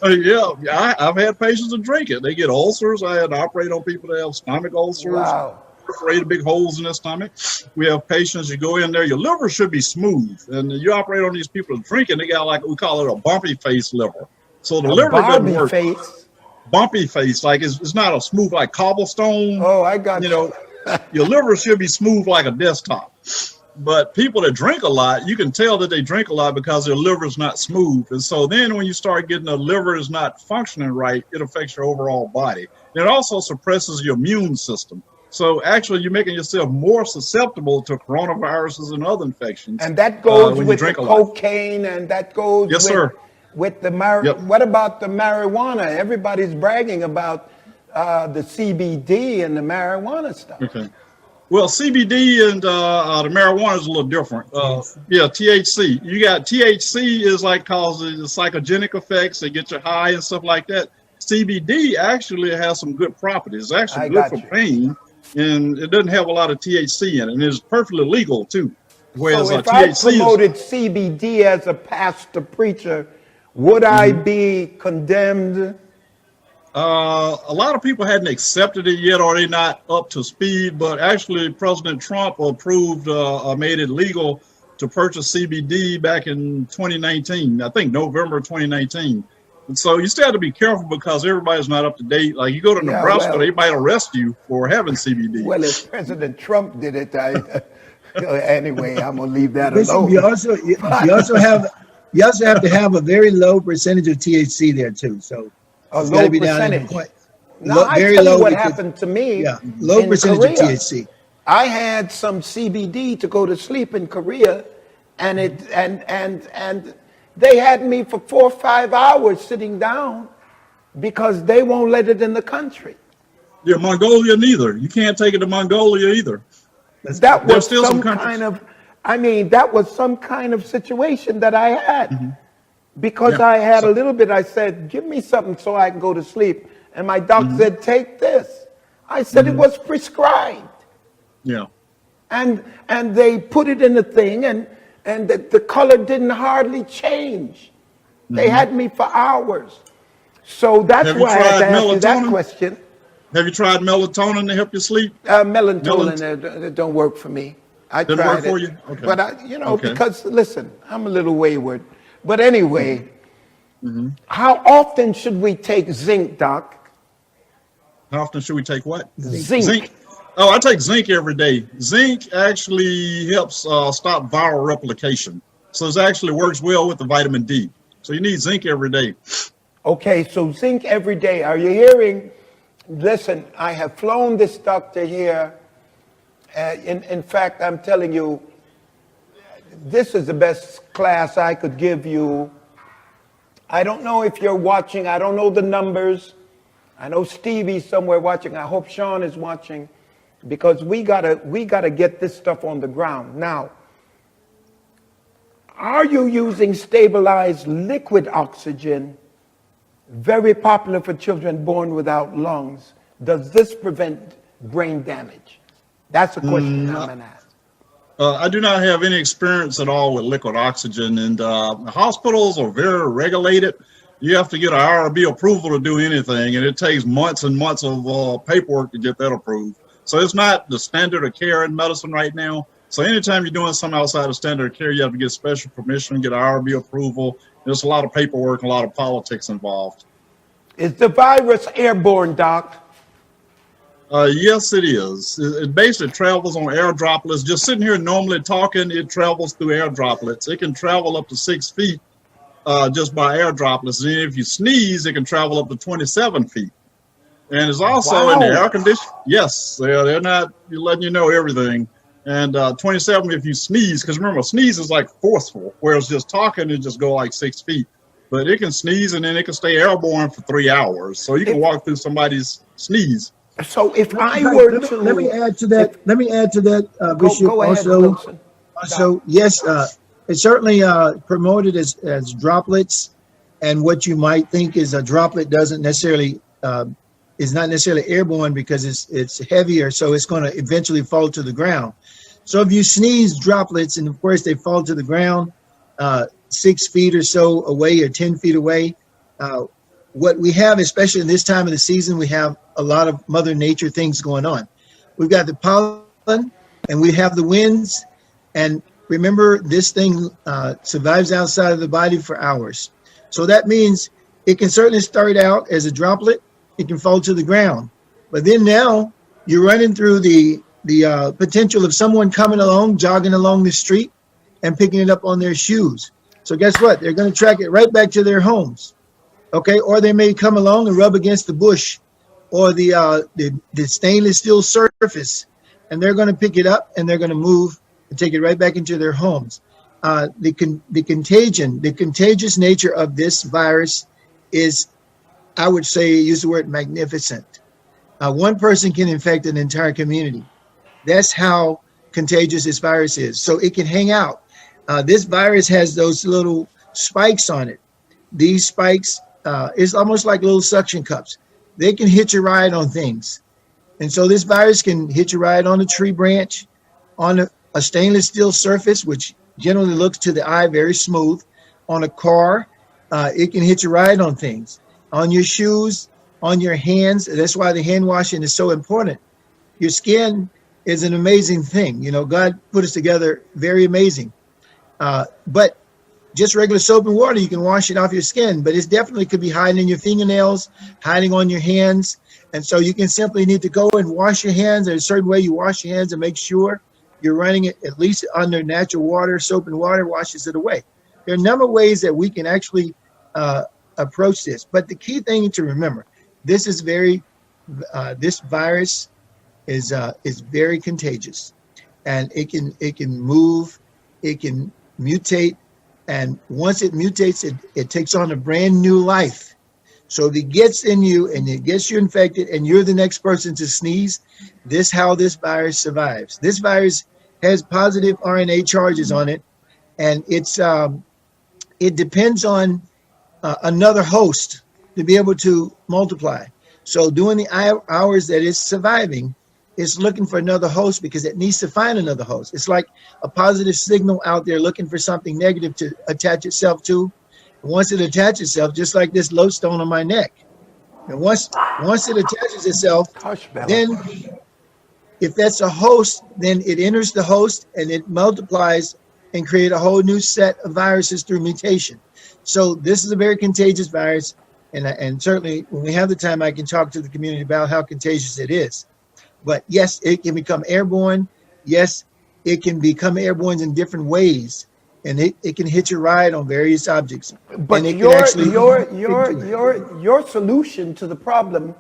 I've had patients that drink it. They get ulcers. I had to operate on people that have stomach ulcers. Wow. Perforated big holes in their stomach. We have patients, you go in there, your liver should be smooth. And you operate on these people drinking, they got, like, we call it a bumpy face liver. So the liver doesn't work. Bumpy face, like it's not a smooth like cobblestone. Oh, I got you. Know, your liver should be smooth like a desktop. But people that drink a lot, you can tell that they drink a lot because their liver is not smooth. And so then when you start getting the liver is not functioning right, it affects your overall body. And it also suppresses your immune system. So actually, you're making yourself more susceptible to coronaviruses and other infections. And that goes with the cocaine, and that goes with the marijuana. What about the marijuana? Everybody's bragging about the CBD and the marijuana stuff. Okay. Well, CBD and the marijuana is a little different. THC. You got THC is like causes psychogenic effects. They get you high and stuff like that. CBD actually has some good properties. It's actually good for pain. And it doesn't have a lot of THC in it, and it's perfectly legal too. Whereas so if THC I promoted CBD as a pastor preacher, would I be condemned? A lot of people hadn't accepted it yet, or they're not up to speed. But actually, President Trump approved, made it legal to purchase CBD back in 2019. I think November 2019. And so you still have to be careful because everybody's not up to date. Like you go to Nebraska, they might arrest you for having CBD. Well, if President Trump did it, anyway, I'm gonna leave that alone. You also have to have a very low percentage of THC there too. So a low percentage. I tell you what happened to me. Yeah, low percentage of THC. I had some CBD to go to sleep in Korea, and they had me for 4 or 5 hours sitting down because they won't let it in the country. Yeah, Mongolia neither. You can't take it to Mongolia either. That was some kind of situation that I had. Because I had a little bit, I said, give me something so I can go to sleep. And my doctor said, take this. I said, it was prescribed. Yeah. And they put it in the thing, and the color didn't hardly change. They had me for hours. So that's Have you why I had to tried ask you that melatonin? question. Have you tried melatonin to help you sleep? Melatonin, it don't work for me. I Didn't tried work for it. you? Okay. But Okay. because listen, I'm a little wayward. But anyway, how often should we take zinc, Doc? How often should we take what? Zinc. Oh, I take zinc every day. Zinc actually helps stop viral replication. So it actually works well with the vitamin D. So you need zinc every day. Okay, so zinc every day. Are you hearing? Listen, I have flown this doctor here. In fact, I'm telling you, this is the best class I could give you. I don't know if you're watching. I don't know the numbers. I know Stevie's somewhere watching. I hope Sean is watching, because we gotta get this stuff on the ground. Now, are you using stabilized liquid oxygen? Very popular for children born without lungs. Does this prevent brain damage? That's the question I'm going to ask. I do not have any experience at all with liquid oxygen, and hospitals are very regulated. You have to get an IRB approval to do anything, and it takes months and months of paperwork to get that approved. So it's not the standard of care in medicine right now. So anytime you're doing something outside of standard of care, you have to get special permission, get IRB approval. There's a lot of paperwork and a lot of politics involved. Is the virus airborne, Doc? Yes, it is. It basically travels on air droplets. Just sitting here normally talking, it travels through air droplets. It can travel up to 6 feet just by air droplets. And if you sneeze, it can travel up to 27 feet. And it's also in the air condition. Yes, they're not letting you know everything. And 27 if you sneeze, because remember, sneeze is like forceful, whereas just talking, it just go like 6 feet. But it can sneeze, and then it can stay airborne for 3 hours. So you can walk through somebody's sneeze. So if I were to... Let me add to that, Bishop. Go ahead, Wilson. Also, yes, it's certainly promoted as droplets, and what you might think is a droplet doesn't necessarily is not necessarily airborne, because it's heavier, so it's going to eventually fall to the ground. So if you sneeze droplets, and of course they fall to the ground 6 feet or so away, or 10 feet away, what we have, especially in this time of the season, we have a lot of Mother Nature things going on. We've got the pollen, and we have the winds, and remember, this thing survives outside of the body for hours. So that means it can certainly start out as a droplet. It can fall to the ground. But then now you're running through the potential of someone coming along, jogging along the street, and picking it up on their shoes. So guess what? They're going to track it right back to their homes. Okay, or they may come along and rub against the bush or the stainless steel surface, and they're going to pick it up and they're going to move and take it right back into their homes. The contagious nature of this virus is, I would say, use the word magnificent. One person can infect an entire community. That's how contagious this virus is. So it can hang out. This virus has those little spikes on it. These spikes, it's almost like little suction cups. They can hitch a ride on things. And so this virus can hitch a ride on a tree branch, on a stainless steel surface, which generally looks to the eye very smooth, on a car. It can hitch a ride on things, on your shoes, on your hands. That's why the hand washing is so important. Your skin is an amazing thing. You know, God put us together very amazing. But just regular soap and water, you can wash it off your skin, but it definitely could be hiding in your fingernails, hiding on your hands. And so you can simply need to go and wash your hands. There's a certain way you wash your hands and make sure you're running it at least under natural water. Soap and water washes it away. There are a number of ways that we can actually approach this. But the key thing to remember, this is this virus is very contagious, and it can move, it can mutate. And once it mutates, it takes on a brand new life. So if it gets in you and it gets you infected and you're the next person to sneeze, this is how this virus survives. This virus has positive RNA charges on it, and it depends on another host to be able to multiply. So during the hours that it's surviving, it's looking for another host because it needs to find another host. It's like a positive signal out there looking for something negative to attach itself to. And once it attaches itself, just like this lodestone on my neck, and once it attaches itself, Hush, Bella. then if that's a host, then it enters the host and it multiplies and create a whole new set of viruses through mutation. So this is a very contagious virus. And certainly when we have the time, I can talk to the community about how contagious it is. But yes, it can become airborne. Yes, it can become airborne in different ways. And it can hit your ride on various objects. But and it your solution to the problem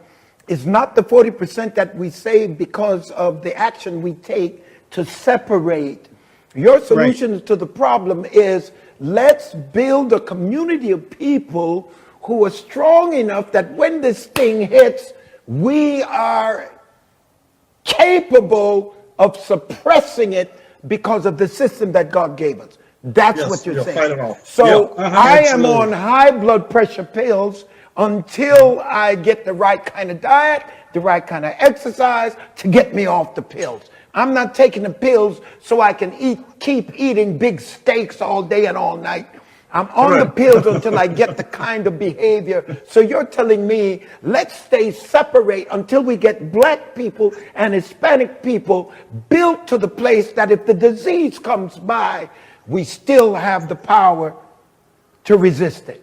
is not the 40% that we save because of the action we take to separate. Your solution to the problem is let's build a community of people who are strong enough that when this thing hits, we are capable of suppressing it because of the system that God gave us. That's what you're saying. Fight it off. So Yeah, I am absolutely. on high blood pressure pills until I get the right kind of diet, the right kind of exercise to get me off the pills. I'm not taking the pills so I can keep eating big steaks all day and all night. I'm on the pills until I get the kind of behavior. So you're telling me, let's stay separate until we get black people and Hispanic people built to the place that if the disease comes by, we still have the power to resist it.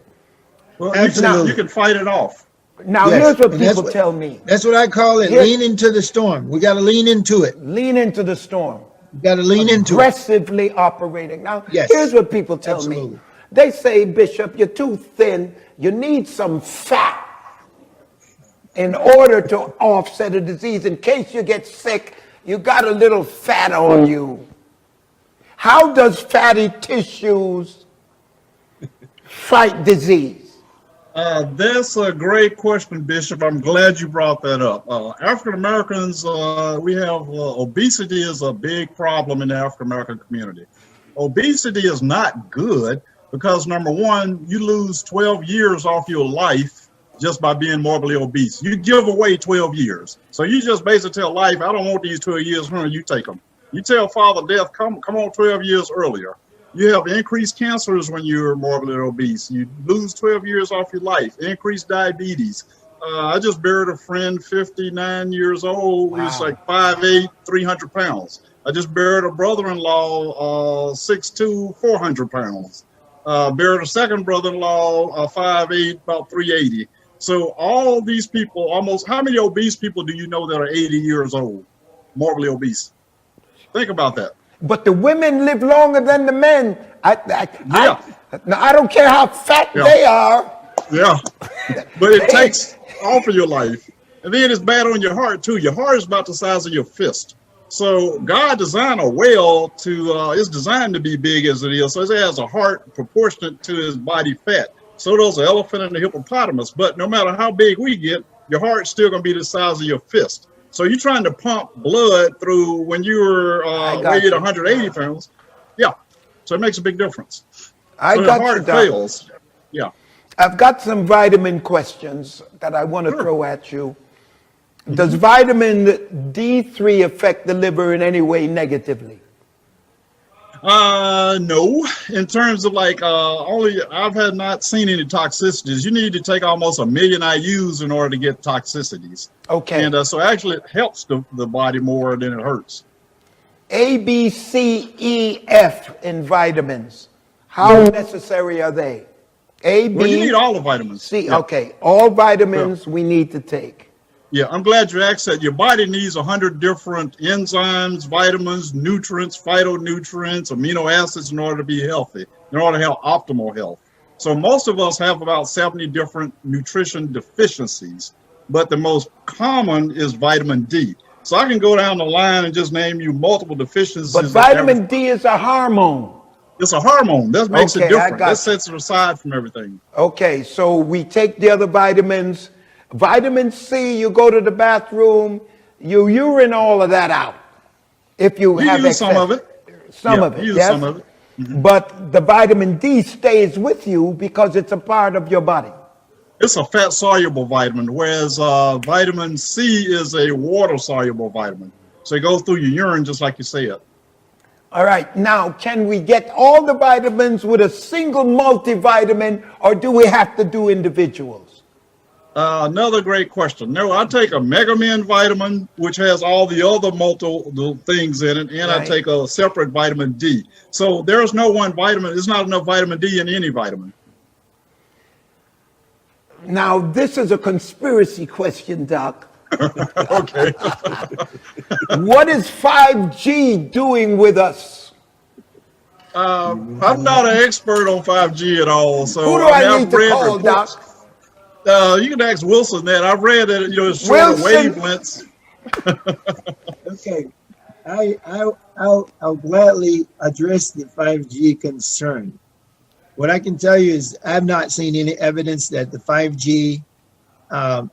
Well, Absolutely. you can fight it off. Now, Yes, here's what and that's people tell me. That's what I call it. Here- Lean into the storm. We got to lean into it. Lean into the storm. We got to lean into it. Aggressively operating. Now, Yes, here's what people tell absolutely. me. They say, Bishop, you're too thin. You need some fat in order to offset a disease. In case you get sick, you got a little fat on you. How does fatty tissues fight disease? That's a great question, Bishop. I'm glad you brought that up. African Americans, we have obesity is a big problem in the African American community. Obesity is not good because, number one, you lose 12 years off your life just by being morbidly obese. You give away 12 years. So you just basically tell life, I don't want these 12 years, you take them. You tell Father Death, come on 12 years earlier. You have increased cancers when you're morbidly obese. You lose 12 years off your life. Increased diabetes. I just buried a friend, 59 years old. He was like 5'8", 300 pounds. I just buried a brother-in-law, 6'2", 400 pounds. Buried a second brother-in-law, 5'8", about 380. So all these people, almost, how many obese people do you know that are 80 years old, morbidly obese? Think about that. But the women live longer than the men. Now, I don't care how fat they are. Yeah, but it takes off of your life. And then it's bad on your heart, too. Your heart is about the size of your fist. So God designed a whale to, it's designed to be big as it is. So it has a heart proportionate to his body fat. So does the elephant and the hippopotamus. But no matter how big we get, your heart's still going to be the size of your fist. So you're trying to pump blood through when you were weighed 180 pounds. Yeah. So it makes a big difference. So the heart fails. Yeah. I've got some vitamin questions that I want to throw at you. Does vitamin D3 affect the liver in any way negatively? No. In terms of like I've not seen any toxicities. You need to take almost 1 million IUs in order to get toxicities. Okay. And so actually it helps the body more than it hurts. A, B, C, E, F in vitamins. How necessary are they? A, B, Well, you need all the vitamins. C. Yeah. Okay. All vitamins we need to take. Yeah, I'm glad you asked that. Your body needs 100 different enzymes, vitamins, nutrients, phytonutrients, amino acids in order to be healthy, in order to have optimal health. So most of us have about 70 different nutrition deficiencies, but the most common is vitamin D. So I can go down the line and just name you multiple deficiencies. But vitamin D is a hormone. It's a hormone. That makes it Okay, different. That you. sets it aside from everything. Okay, so we take the other vitamins. Vitamin C, you go to the bathroom, you urine all of that out. If you have use excess. some of it. Some of it, use yes. some of it. But the vitamin D stays with you because it's a part of your body. It's a fat-soluble vitamin, whereas vitamin C is a water-soluble vitamin. So it goes through your urine, just like you said. All right. Now, can we get all the vitamins with a single multivitamin, or do we have to do individuals? Another great question. No, I take a Megamin vitamin, which has all the other multiple things in it, and I take a separate vitamin D. So there's no one vitamin. There's not enough vitamin D in any vitamin. Now, this is a conspiracy question, Doc. Okay. What is 5G doing with us? I'm not an expert on 5G at all. So Who do I need to call, Doc? You can ask Wilson that. I've read that, it's shorter wavelengths. Okay, I'll gladly address the 5G concern. What I can tell you is I've not seen any evidence that the 5G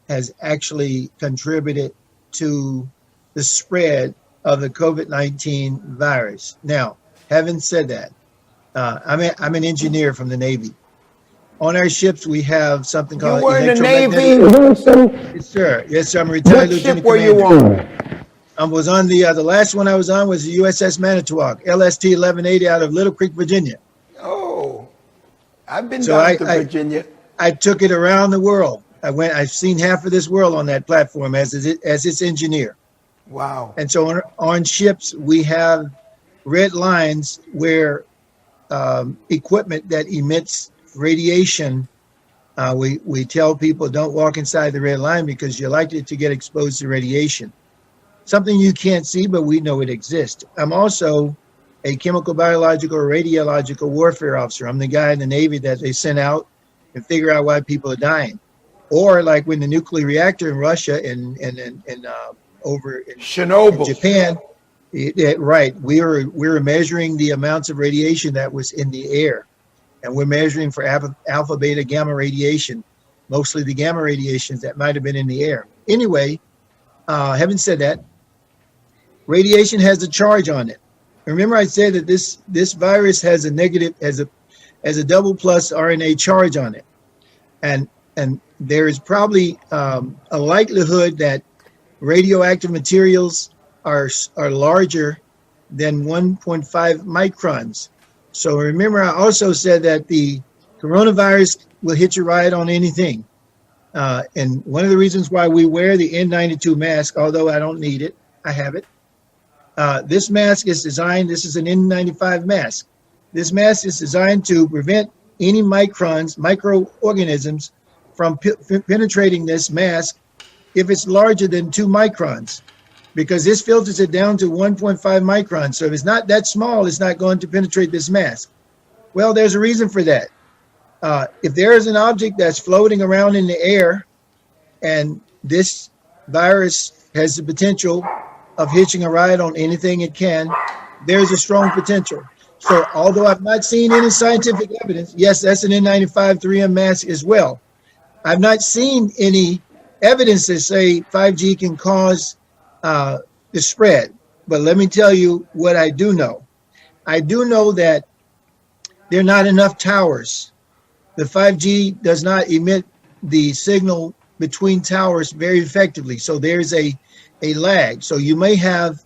has actually contributed to the spread of the COVID-19 virus. Now, having said that, I'm an engineer from the Navy. On our ships, we have something called. You were in the Navy? Yes, sir. Yes, sir. I'm a retired lieutenant commander. What ship were you on? I was on the last one I was on was the USS Manitowoc, LST 1180 out of Little Creek, Virginia. Oh, I've been down to Virginia. I took it around the world. I've seen half of this world on that platform as its engineer. Wow. And so on ships, we have red lines where equipment that emits radiation, we tell people don't walk inside the red line because you're likely to get exposed to radiation. Something you can't see, but we know it exists. I'm also a chemical, biological, or radiological warfare officer. I'm the guy in the Navy that they send out and figure out why people are dying. Or like when the nuclear reactor in Russia and over in Chernobyl, in Japan, right? We were measuring the amounts of radiation that was in the air, and we're measuring for alpha, beta, gamma radiation, mostly the gamma radiations that might have been in the air. Anyway, having said that, radiation has a charge on it. Remember, I said that this virus has a negative, has a double plus RNA charge on it, and there is probably a likelihood that radioactive materials are larger than 1.5 microns. So remember, I also said that the coronavirus will hit you right on anything. And one of the reasons why we wear the N92 mask, although I don't need it, I have it. This mask is designed, this is an N95 mask. This mask is designed to prevent any microorganisms from penetrating this mask if it's larger than 2 microns, because this filters it down to 1.5 microns. So if it's not that small, it's not going to penetrate this mask. Well, there's a reason for that. If there is an object that's floating around in the air and this virus has the potential of hitching a ride on anything it can, there's a strong potential. So although I've not seen any scientific evidence, yes, that's an N95 3M mask as well. I've not seen any evidence that say 5G can cause the spread. But let me tell you what I do know. I do know that there are not enough towers. The 5G does not emit the signal between towers very effectively. So there's a lag. So you may have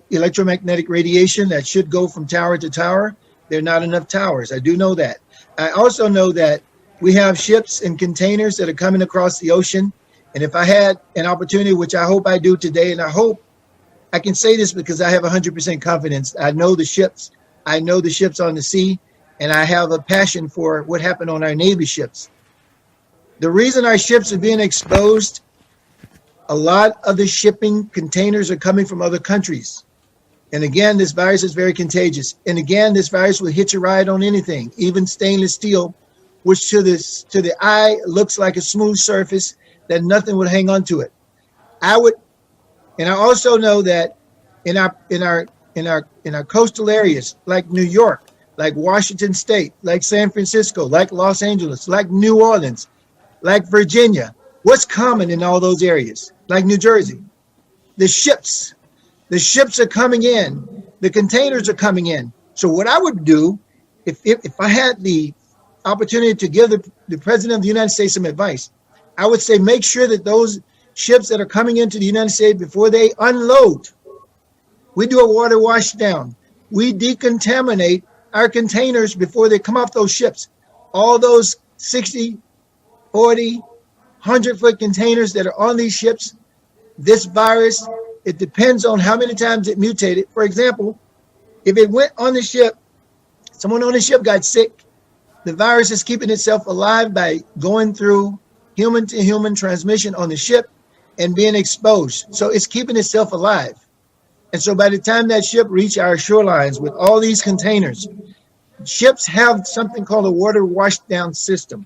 electromagnetic radiation that should go from tower to tower. There are not enough towers. I do know that. I also know that we have ships and containers that are coming across the ocean. And if I had an opportunity, which I hope I do today, and I hope I can say this because I have 100% confidence. I know the ships. I know the ships on the sea, and I have a passion for what happened on our Navy ships. The reason our ships are being exposed, a lot of the shipping containers are coming from other countries. And again, this virus is very contagious. And again, this virus will hitch a ride on anything, even stainless steel, which to the eye looks like a smooth surface that nothing would hang on to it. I also know that in our coastal areas like New York, like Washington State, like San Francisco, like Los Angeles, like New Orleans, like Virginia, what's common in all those areas? Like New Jersey, the ships are coming in, the containers are coming in. So what I would do if I had the opportunity to give the President of the United States some advice, I would say make sure that those ships that are coming into the United States, before they unload, we do a water wash down. We decontaminate our containers before they come off those ships. All those 60, 40, 100-foot containers that are on these ships, this virus, it depends on how many times it mutated. For example, if it went on the ship, someone on the ship got sick, the virus is keeping itself alive by going through human-to-human transmission on the ship and being exposed. So it's keeping itself alive. And so by the time that ship reached our shorelines with all these containers, ships have something called a water wash down system.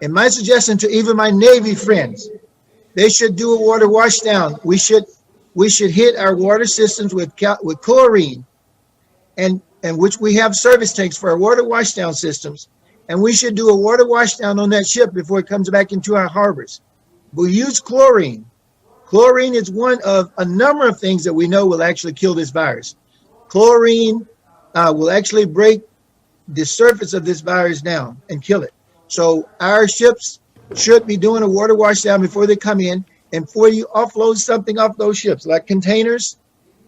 And my suggestion to even my Navy friends, they should do a water wash down. We should hit our water systems with chlorine, and which we have service tanks for our water wash down systems. And we should do a water wash down on that ship before it comes back into our harbors. We use chlorine. Chlorine is one of a number of things that we know will actually kill this virus. Chlorine will actually break the surface of this virus down and kill it. So our ships should be doing a water wash down before they come in. And before you offload something off those ships, like containers,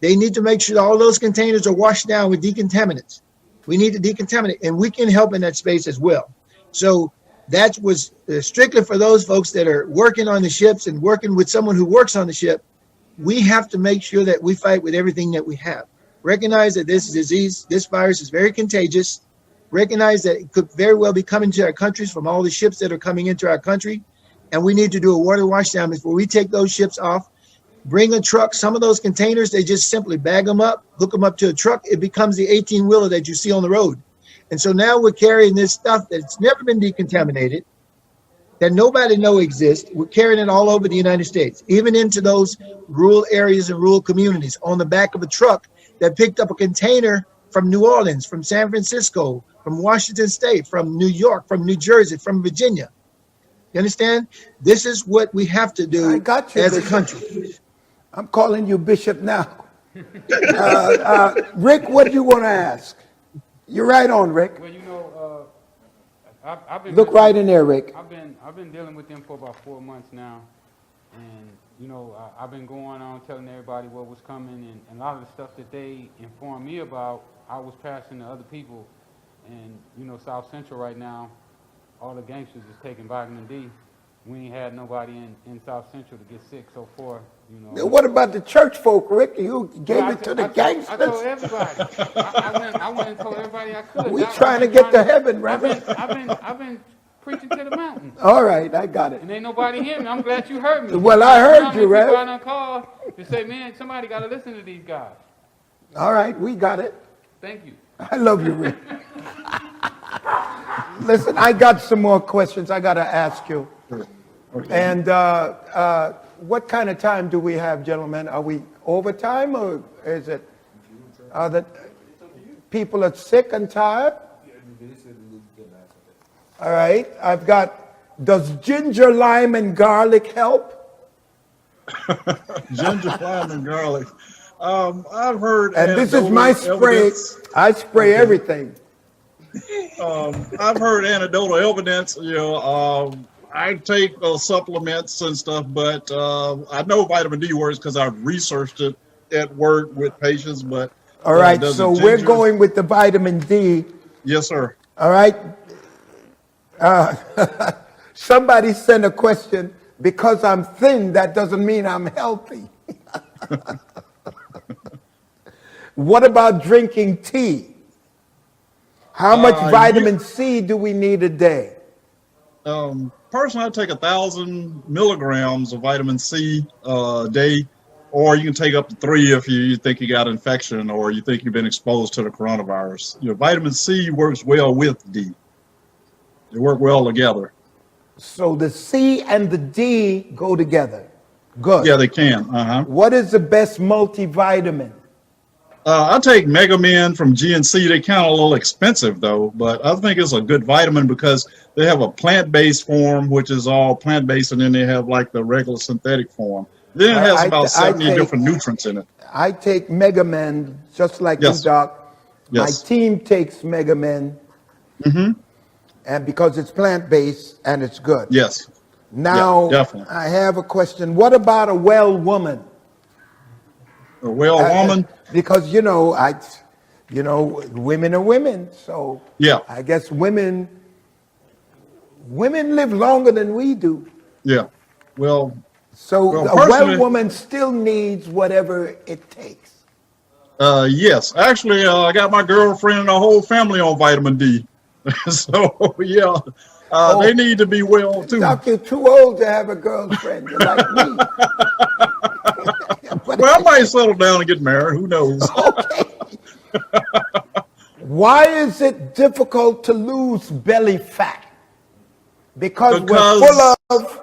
they need to make sure all those containers are washed down with decontaminants. We need to decontaminate, and we can help in that space as well. So that was strictly for those folks that are working on the ships and working with someone who works on the ship. We have to make sure that we fight with everything that we have. Recognize that this disease, this virus is very contagious. Recognize that it could very well be coming to our countries from all the ships that are coming into our country. And we need to do a water wash down before we take those ships off. Bring a truck. Some of those containers, they just simply bag them up, hook them up to a truck. It becomes the 18-wheeler that you see on the road. And so now we're carrying this stuff that's never been decontaminated, that nobody knows exists. We're carrying it all over the United States, even into those rural areas and rural communities, on the back of a truck that picked up a container from New Orleans, from San Francisco, from Washington State, from New York, from New Jersey, from Virginia. You understand? This is what we have to do as a country. I'm calling you Bishop now. Rick, what do you want to ask? You're right on, Rick. Well, you know, I've been Look right in there, Rick. I've been dealing with them for about 4 months now, and you know, I've been going on telling everybody what was coming, and a lot of the stuff that they informed me about, I was passing to other people. And you know, South Central right now, all the gangsters is taking vitamin D. We ain't had nobody in South Central to get sick so far, you know. What about the church folk, Rick? You gave it to the gangsters. I told everybody. I went and told everybody I could. We trying to get to heaven, Reverend. I've been preaching to the mountain. All right, I got it. And ain't nobody hear me. I'm glad you heard me. Well, I heard you, Reverend. People on call to say, man, somebody got to listen to these guys. All right, we got it. Thank you. I love you, Rick. Listen, I got some more questions I got to ask you. Okay. And what kind of time do we have, gentlemen? Are we overtime, or is it that people are sick and tired? All right, I've got, does ginger, lime, and garlic help? Ginger, lime, and garlic. I've heard. And this is my spray. Evidence. I spray everything. I've heard anecdotal evidence. You know, I take supplements and stuff, but I know vitamin D works because I've researched it at work with patients. But all right, so we're going with the vitamin D. Yes, sir. All right. Somebody sent a question. Because I'm thin, that doesn't mean I'm healthy. What about drinking tea? How much vitamin C do we need a day? Personally, I take 1,000 milligrams of vitamin C a day, or you can take up to 3 if you think you got infection or you think you've been exposed to the coronavirus. You know, vitamin C works well with D. They work well together. So the C and the D go together. Good. Yeah, they can. What is the best multivitamin? I take Megamin from GNC. They kind of a little expensive though, but I think it's a good vitamin because they have a plant-based form, which is all plant-based, and then they have like the regular synthetic form. Then it has about 70 different nutrients in it. I take Megamin just like you, Doc. Yes. My team takes Megamin. and because it's plant-based and it's good. Yes. Now, Yeah, definitely. I have a question. What about a well woman? A well woman. Because women are women, so Yeah. I guess women live longer than we do. Yeah. Well, So Well, a well personally- woman still needs whatever it takes. yes. Actually, I got my girlfriend and the whole family on vitamin D. So, yeah, they need to be well, too. Doc, you're too old to have a girlfriend. You're like me. But Well, I might settle down and get married. Who knows? okay. Why is it difficult to lose belly fat? Because we're full of.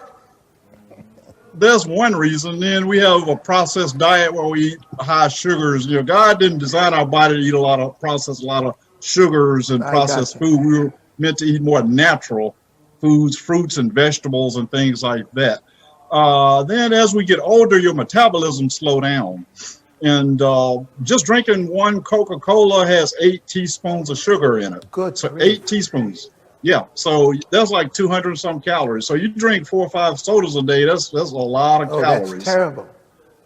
That's one reason. Then we have a processed diet where we eat high sugars. God didn't design our body to eat a lot of sugars and processed food. We were meant to eat more natural foods, fruits and vegetables and things like that. Then as we get older, your metabolism slow down. And just drinking one Coca-Cola has 8 teaspoons of sugar in it. Good. So 8 teaspoons. Yeah, so that's like 200 some calories. So you drink 4 or 5 sodas a day. That's a lot of calories. That's terrible.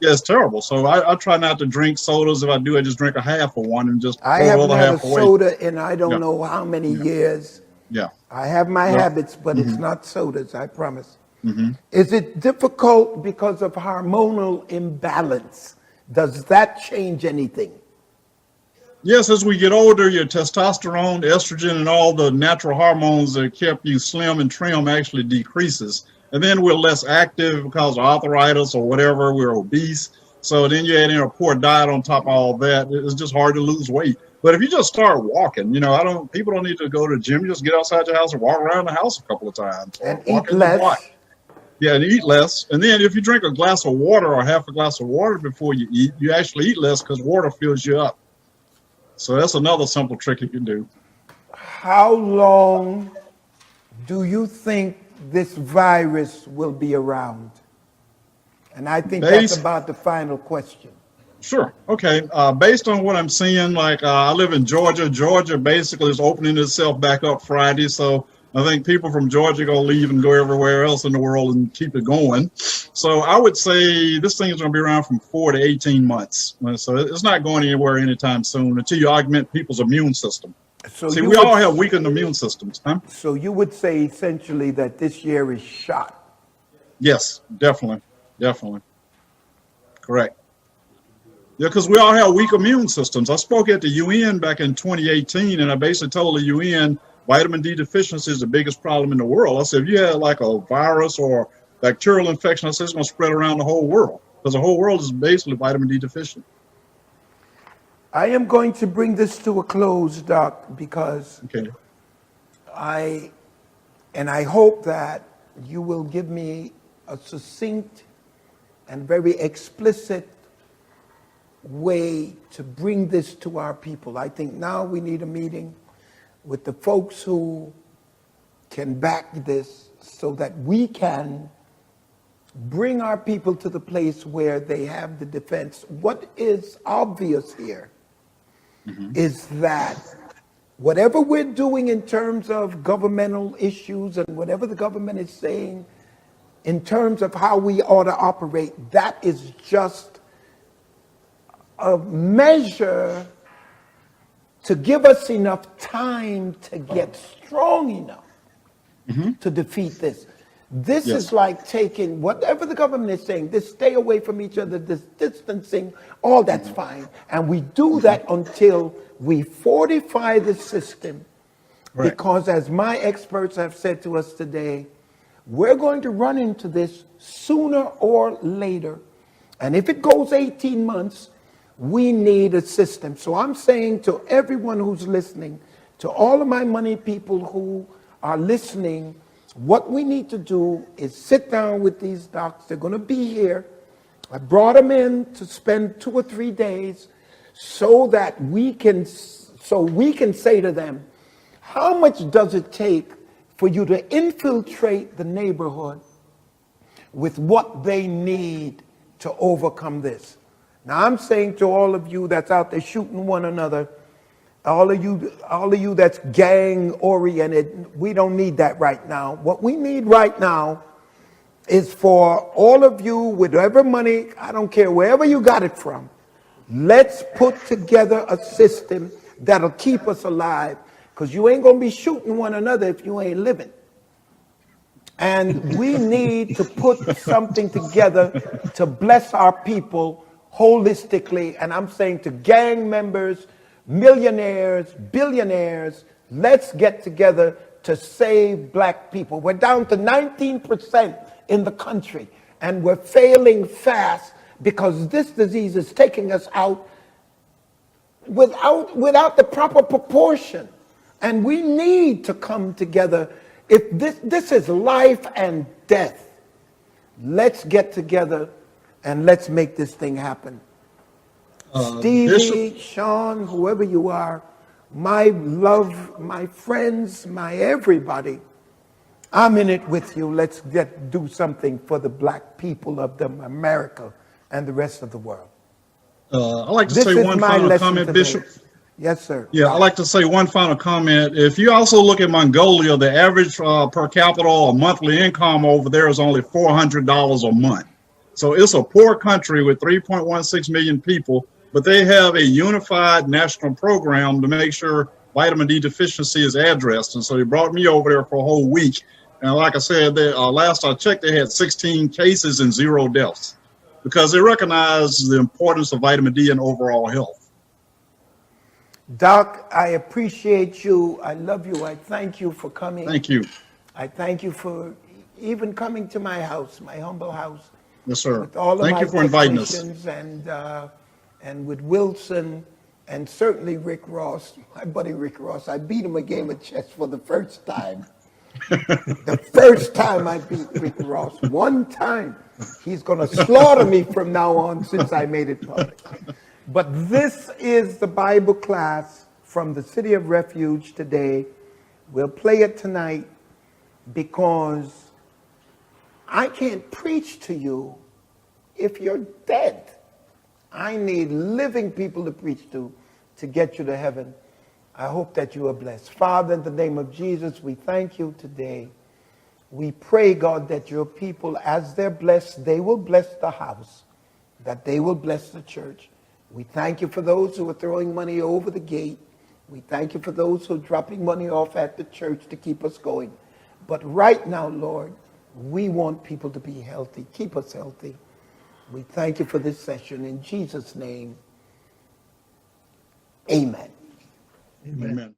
Yeah, it's terrible. So I try not to drink sodas. If I do, I just drink a half of one and just I throw the haven't other had a half away. soda in I don't know how many years. Yeah. I have my habits, but it's not sodas, I promise. Is it difficult because of hormonal imbalance? Does that change anything? Yes, as we get older, your testosterone, estrogen, and all the natural hormones that kept you slim and trim actually decreases. And then we're less active because of arthritis or whatever. We're obese. So then you add in a poor diet on top of all that. It's just hard to lose weight. But if you just start walking, people don't need to go to the gym. You just get outside your house and walk around the house a couple of times. And Walk eat in the block. less. Yeah, and eat less. And then if you drink a glass of water or half a glass of water before you eat, you actually eat less because water fills you up. So that's another simple trick you can do. How long do you think this virus will be around? And I think that's about the final question. Sure. Okay. Based on what I'm seeing, I live in Georgia. Georgia basically is opening itself back up Friday. So I think people from Georgia are going to leave and go everywhere else in the world and keep it going. So I would say this thing is going to be around from 4 to 18 months. So it's not going anywhere anytime soon until you augment people's immune system. So See, we all have weakened immune systems. Huh? So you would say essentially that this year is shot. Yes, definitely. Definitely. Correct. Yeah, because we all have weak immune systems. I spoke at the UN back in 2018, and I basically told the UN vitamin D deficiency is the biggest problem in the world. I said, if you had like a virus or bacterial infection, I said it's going to spread around the whole world because the whole world is basically vitamin D deficient. I am going to bring this to a close, Doc, because Okay. I hope that you will give me a succinct and very explicit way to bring this to our people. I think now we need a meeting with the folks who can back this so that we can bring our people to the place where they have the defense. What is obvious here is that whatever we're doing in terms of governmental issues and whatever the government is saying in terms of how we ought to operate, that is just a measure to give us enough time to get strong enough to defeat this. This is like taking whatever the government is saying, this stay away from each other, this distancing, all that's fine. And we do that until we fortify the system. Right. Because as my experts have said to us today, we're going to run into this sooner or later. And if it goes 18 months, we need a system. So I'm saying to everyone who's listening, to all of my money people who are listening, what we need to do is sit down with these docs. They're going to be here. I brought them in to spend 2 or 3 days so that we can say to them, how much does it take for you to infiltrate the neighborhood with what they need to overcome this? Now, I'm saying to all of you that's out there shooting one another, All of you that's gang oriented, we don't need that right now. What we need right now is for all of you, whatever money, I don't care, wherever you got it from, let's put together a system that'll keep us alive, because you ain't gonna be shooting one another if you ain't living. And we need to put something together to bless our people holistically. And I'm saying to gang members, millionaires, billionaires, let's get together to save black people. We're down to 19% in the country, and we're failing fast because this disease is taking us out without the proper proportion. And we need to come together. If this is life and death, let's get together and let's make this thing happen. Stevie, Bishop, Sean, whoever you are, my love, my friends, my everybody, I'm in it with you. Let's do something for the black people of America and the rest of the world. I'd like to This say is one my final lesson comment, today. Bishop. Yes, sir. Yeah, I'd like to say one final comment. If you also look at Mongolia, the average per capita or monthly income over there is only $400 a month. So it's a poor country with 3.16 million people, but they have a unified national program to make sure vitamin D deficiency is addressed. And so they brought me over there for a whole week. And like I said, last I checked, they had 16 cases and 0 deaths because they recognize the importance of vitamin D in overall health. Doc, I appreciate you. I love you. I thank you for coming. Thank you. I thank you for even coming to my house, my humble house. Yes, sir. With all of Thank my you for inviting us. technicians and with Wilson and certainly Rick Ross, my buddy Rick Ross. I beat him a game of chess for the first time. The first time I beat Rick Ross, one time. He's going to slaughter me from now on since I made it public. But this is the Bible class from the City of Refuge today. We'll play it tonight because I can't preach to you if you're dead. I need living people to preach to get you to heaven. I hope that you are blessed. Father, in the name of Jesus, we thank you today. We pray, God, that your people, as they're blessed, they will bless the house, that they will bless the church. We thank you for those who are throwing money over the gate. We thank you for those who are dropping money off at the church to keep us going. But right now, Lord, we want people to be healthy. Keep us healthy. We thank you for this session. In Jesus' name, amen. Amen.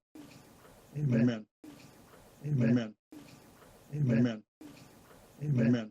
Amen. Amen. Amen. Amen. Amen.